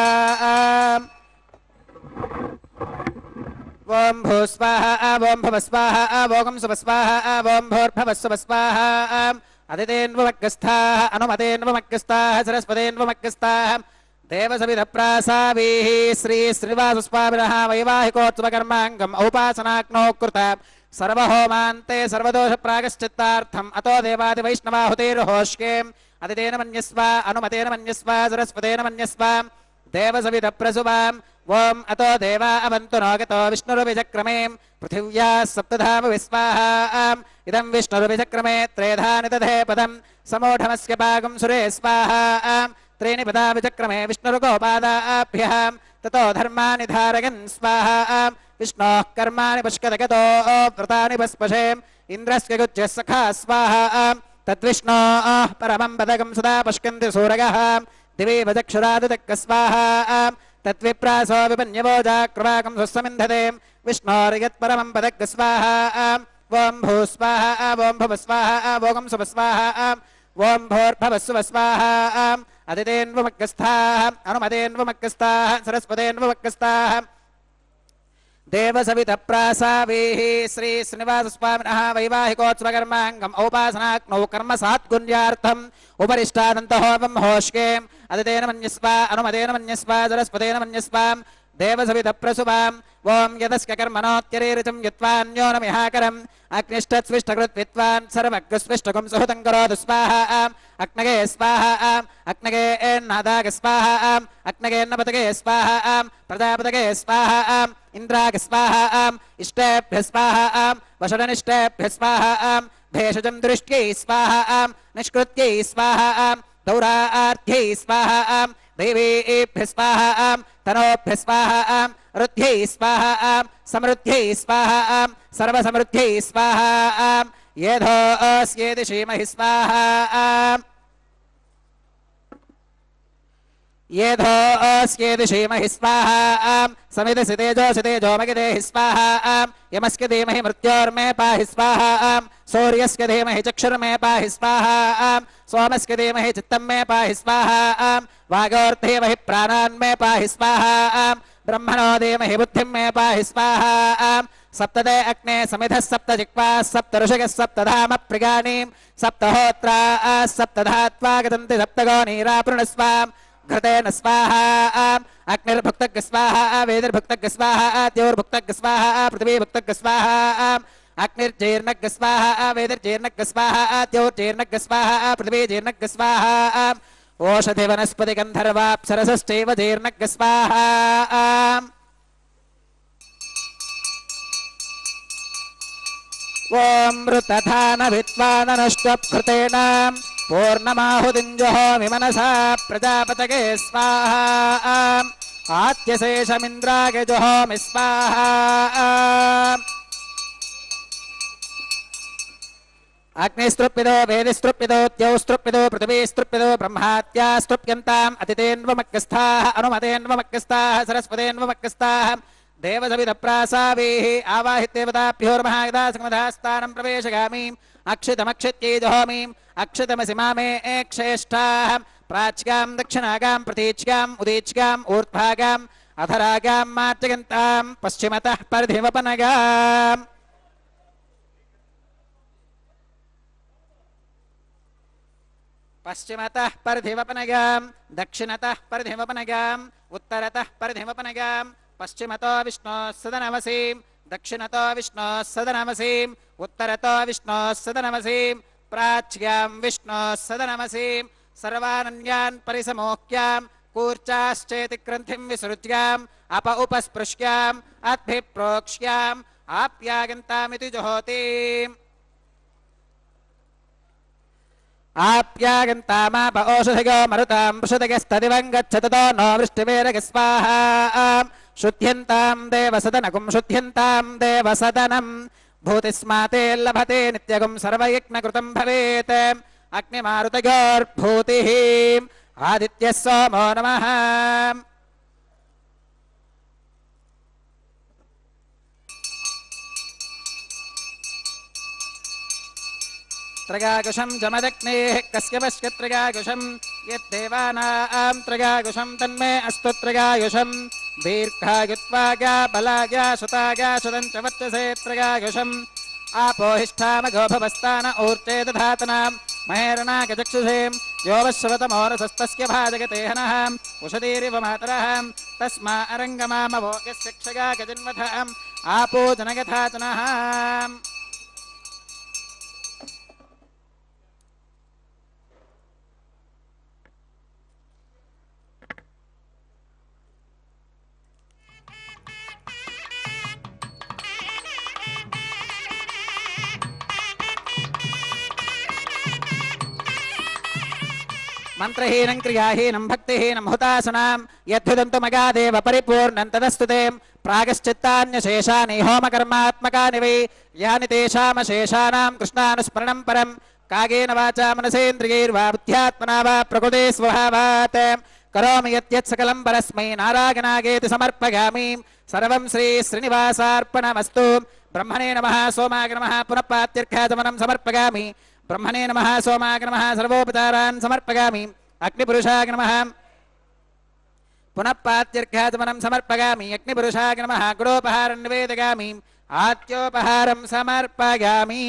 ॐ भूस्वाहा ॐ भवस्वाहा ॐ सुवस्वाहा ॐ भूर्भवस्वस्वाहा अदितेन्वमग्गस्थाः अनुमतेन्वमग्गस्थाः सरस्वतेन्वमग्गस्थाः देवसविधप्रासावीः श्रीश्रीनिवासस्वामिनः वैवाहिकोत्सवकर्माङ्गम् औपासनाग्नौ कृता सर्वहोमान्ते सर्वदोषप्रागश्चित्तार्थम् अतो देवादिवैष्णवाहुतेर्होष्के अदितेन मन्यस्व अनुमतेन मन्यस्व सरस्वतेन मन्यस्व देवसविधप्रसुवाम् ॐ अतो देवा अवन्तु नो गतो विष्णुरुविचक्रमे पृथिव्याः सप्तधाम विस्वाहा इदं विष्णुरुविचक्रमे त्रेधानि दधे पदम् समूढमस्य पागं सुरे स्वाहा त्रीणि पदा विचक्रमे विष्णुरुगोपादाभ्यः ततो धर्माणि धारयन् स्वाहा विष्णोः कर्माणि पश्कदगतो व्रतानि पस्पशे इन्द्रस्य गुज्यः सखा स्वाहा तद्विष्णोः परमं पदकं सदा पश्यन्ति सूरगः दिवि वचक्षुरादितक्क स्वाहा तद्विप्रासो विपन्यवोजाकृवाकं स्वस्समिन्धते विष्णोर्यत्परमं पदक्क स्वाहा ॐ भूस्वाहा ॐ भवस्वाहा ॐ सुवस्वाहा ॐ भूर्भवस्वस्वाहा अदितेन्वमग्गस्थाः अनुमतेन्वमग्गस्थाः सरस्वतेन्वमग्गस्थाः देवसविधप्रासावीः श्रीश्रीनिवासस्वामिनः वैवाहिकोत्सवकर्माङ्गम् औपासनाग्नौ कर्म सात्गुण्यार्थम् उपरिष्टादन्तहोमं होष्के अदितेन मन्यस्व अनुमतेन मन्यस्व सरस्वतेन मन्यस्व देवसविधप्रसुवाम् ॐ यदस्क कर्मणोत्यरीरिचं यत्वान्यो न मिहाकरम् अग्निष्ठत्स्विष्टकृद्विद्वान् सर्वग्रस्विष्टकं सुहृतं करोतु स्वाहा अग्नगे स्वाहा अग्नगे एन्नादाग स्वाहा अग्नगेन्नपतगे स्वाहा प्रजापतगे स्वाहा इन्द्राग स्वाहा इष्टेभ्यः स्वाहा वषडनिष्टेभ्यः स्वाहा भेषजं दृष्ट्यै स्वाहा निष्कृत्यै स्वाहा दौरार्थ्यै स्वाहा देवीभ्यः स्वाहा तनोभ्यः स्वाहा रुद्ध्यै स्वाहा समृद्ध्यै स्वाहा सर्वसमृद्ध्यै स्वाहा येधोऽस्येति श्रीमहि स्वाहा येधोऽस्येति श्रीमहि स्वाहा समिधसि तेजोसि तेजोमगिदेहि स्वाहा यमस्य धीमहि मृत्योर्मे पाहि स्वाहा सूर्यस्य धीमहि चक्षुर्मे पाहि स्वाहा सोमस्य धीमहि चित्तं मे पाहि स्वाहा वागोर्धीमहि प्राणान् मे पाहि स्वाहा ब्रह्मणो धीमहि बुद्धिं मे पाहि स्वाहा सप्तदे अग्ने समिधः सप्त जिह्वाः सप्त ऋषयः सप्तधाम प्रियाणि सप्तहोत्राः सप्तधात्वा गतन्ति सप्तगोनीरापृणस्वा घृतेन स्वाहा अग्निर्भुक्तः स्वाहा वेदिर्भुक्तः स्वाहा द्योर्भुक्तः स्वाहा पृथिवीभुक्तः स्वाहा अग्निर्जीर्णः स्वाहा वेदिर्जीर्णः स्वाहा द्योर्जीर्णः स्वाहा पृथिवीजीर्णः स्वाहा ओषधि वनस्पति गन्धर्वाप्सरसश्चैव जीर्णः स्वाहा ॐ मृतधान विद्वाननष्टकृतेन पूर्णमाहुतिञ्जहोमि मनसा प्रजापतये स्वाहा आत्यशेषमिन्द्राय जुहोमि स्वाहा अग्निस्तृप्यतो वेदिस्तृप्यतो द्यौस्तृप्यतो पृथिवीस्तृप्यतो ब्रह्मात्यास्तृप्यन्ताम् अतितेन्वमग्गस्थाः अनुमतेन्वमग्गस्थाः सरस्वतेन्वमग्गस्थाः देवसविधप्रासावीः आवाहित्येवताभ्यो नमः यदा संवधास्थानं प्रवेशगामीम् अक्षितमक्षित्यै जहोमीम् अक्षितमसि मामे क्षेष्ठाः प्राच्यां दक्षिणागां प्रतीच्याम् उदीच्याम् ऊर्ध्वागाम् अधरागां मार्जयन्तां पश्चिमतः परिधिवपनगाम् पश्चिमतः परिधिवपनगाम् दक्षिणतः परिधिवपनगाम् उत्तरतः परिधिवपनगाम् पश्चिमतो विष्णोः सदनवसीम् दक्षिणतो विष्णोः सदनमसीम् उत्तरतो विष्णोः सदनमसीम् प्राच्यां विष्णोः सदनमसीम् सर्वानन्यान् परिसमोह्याम् कूर्चाश्चेति ग्रन्थिं विसृज्याम् अप उपस्पृश्याम् अद्भिप्रोक्ष्याम् आप्यागन्तामिति जुहोतिम् आप्यागन्तामाप ओषधिगो मरुतां वृषदगस्तदिवं गच्छततो नो वृष्टिवेरग स्वाहा शुद्ध्यन्तां देवसदनकुं शुद्ध्यन्तां देवसदनं भूतिस्माते लभते नित्यगुं सर्वयज्ञकृतं भवेत् अग्निमारुतयोर्भूतिः आदित्यः सोमो नमः त्रयागुषं जमदग्नेः कस्यपश्य त्रयागुषं यद्देवानां त्रयागुषं तन्मे अस्तु त्रयागुषं दीर्घायुत्वाया बलाया शताया शतं च वर्चसे त्रयागुषम् आपोहिष्ठामघो भवस्तान ऊर्जे दधातनां महेरणागचक्षुषे यो वश्रवतमोरसस्तस्य भाजगते हनः उषदीरिव मातरः तस्मा अरङ्गमामवो यस्य क्षया गजन्वथम् आपो जनगथाचनः मंत्रहीनं क्रियाहीनं भक्तिहीनं हुतासनां यद्युदन्तु मगादेव परिपूर्णं तदस्तुते प्रागश्चित्तान्यशेषानि होमकर्मात्मकानि वै यानि तेषामशेषाणां कृष्णानुस्मरणं परं कागेन वाचा मनसेन्द्रियैर्वा बुद्ध्यात्मना वा प्रकृते स्वभावात् करोमि यत् सकलं परस्मै नारायणागेति समर्पयामि सर्वं श्रीनिवासार्पणमस्तु ब्रह्मणे नमः सोमाय नमः पुनः पात्यर्घ्याचमनं समर्पयामि ब्रह्मणे नमः सोमाय नमः सर्वोपचारान् समर्पयामि अग्निपुरुषाय नमः पुनः पात्यर्घ्याचमनं समर्पयामि अग्निपुरुषाय नमः गुरोपहारं निवेदयामि आत्योपहारं समर्पयामि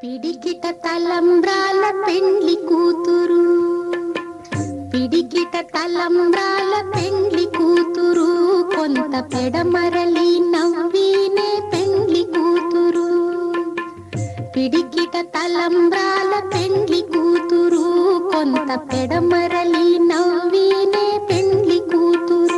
పిడికిట తలంబ్రాల పెండ్లి కూతురు, పిడికిట తలంబ్రాల పెండ్లి కూతురు, కొంత పెడమరలి నవ్వినే పెండ్లి కూతురు. పిడికిట తలంబ్రాల పెండ్లి కూతురు, కొంత పెడమరలి నవ్వినే పెండ్లి కూతురు.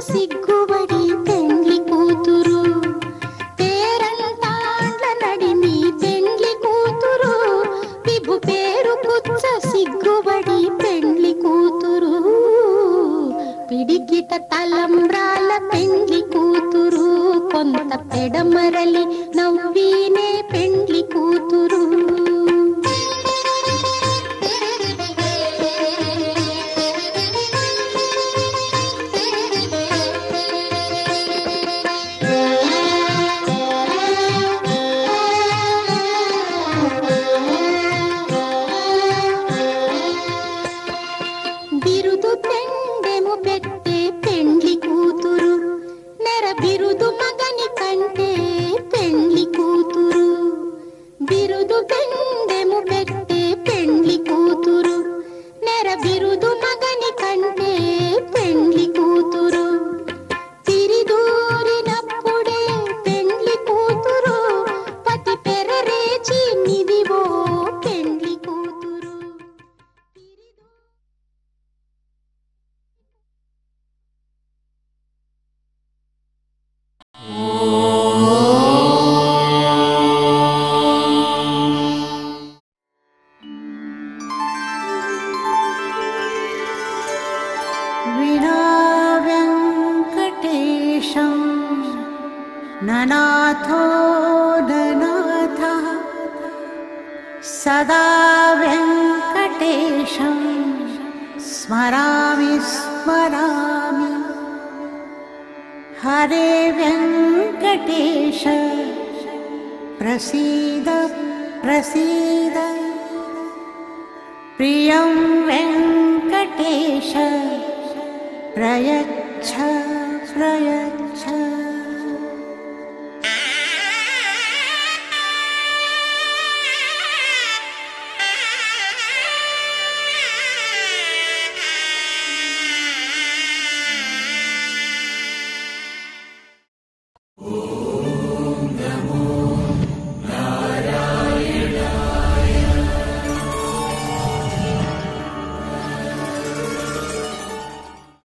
సిగ్గుబడి పెండ్లి కూతురు, పేరంటాండ్ల నడిమి పెండ్లి కూతురు, విభు పేరు పుచ్చ సిగ్గుబడి పెండ్లి కూతురు. పిడికిట తలంబ్రాల పెండ్లి కూతురు, కొంత పెడమరలి నవ్వినే పెండ్లి కూతురు. బిరుదు పెండెము పెట్టే పెండ్లి కూతురు, నెర బిరుదు మగని కంటే పెండ్లి కూతురు. బిరుదు పెండెము పెట్టే పెండ్లి కూతురు, నెర బిరుదు మగని కంటే పెండ్లి కూతురు. తిరిదూరినప్పుడే పెండ్లి కూతురు, పతి పెరరేచి నిదివో పెండ్లి కూతురు. विना वेङ्कटेशं ननाथो ननाथः, सदा वेङ्कटेशं स्मरामि स्मरामि. हरे वेङ्कटेश प्रसीद प्रसीद, प्रियं वेङ्कटेश प्रयच्छ प्रयच्छ.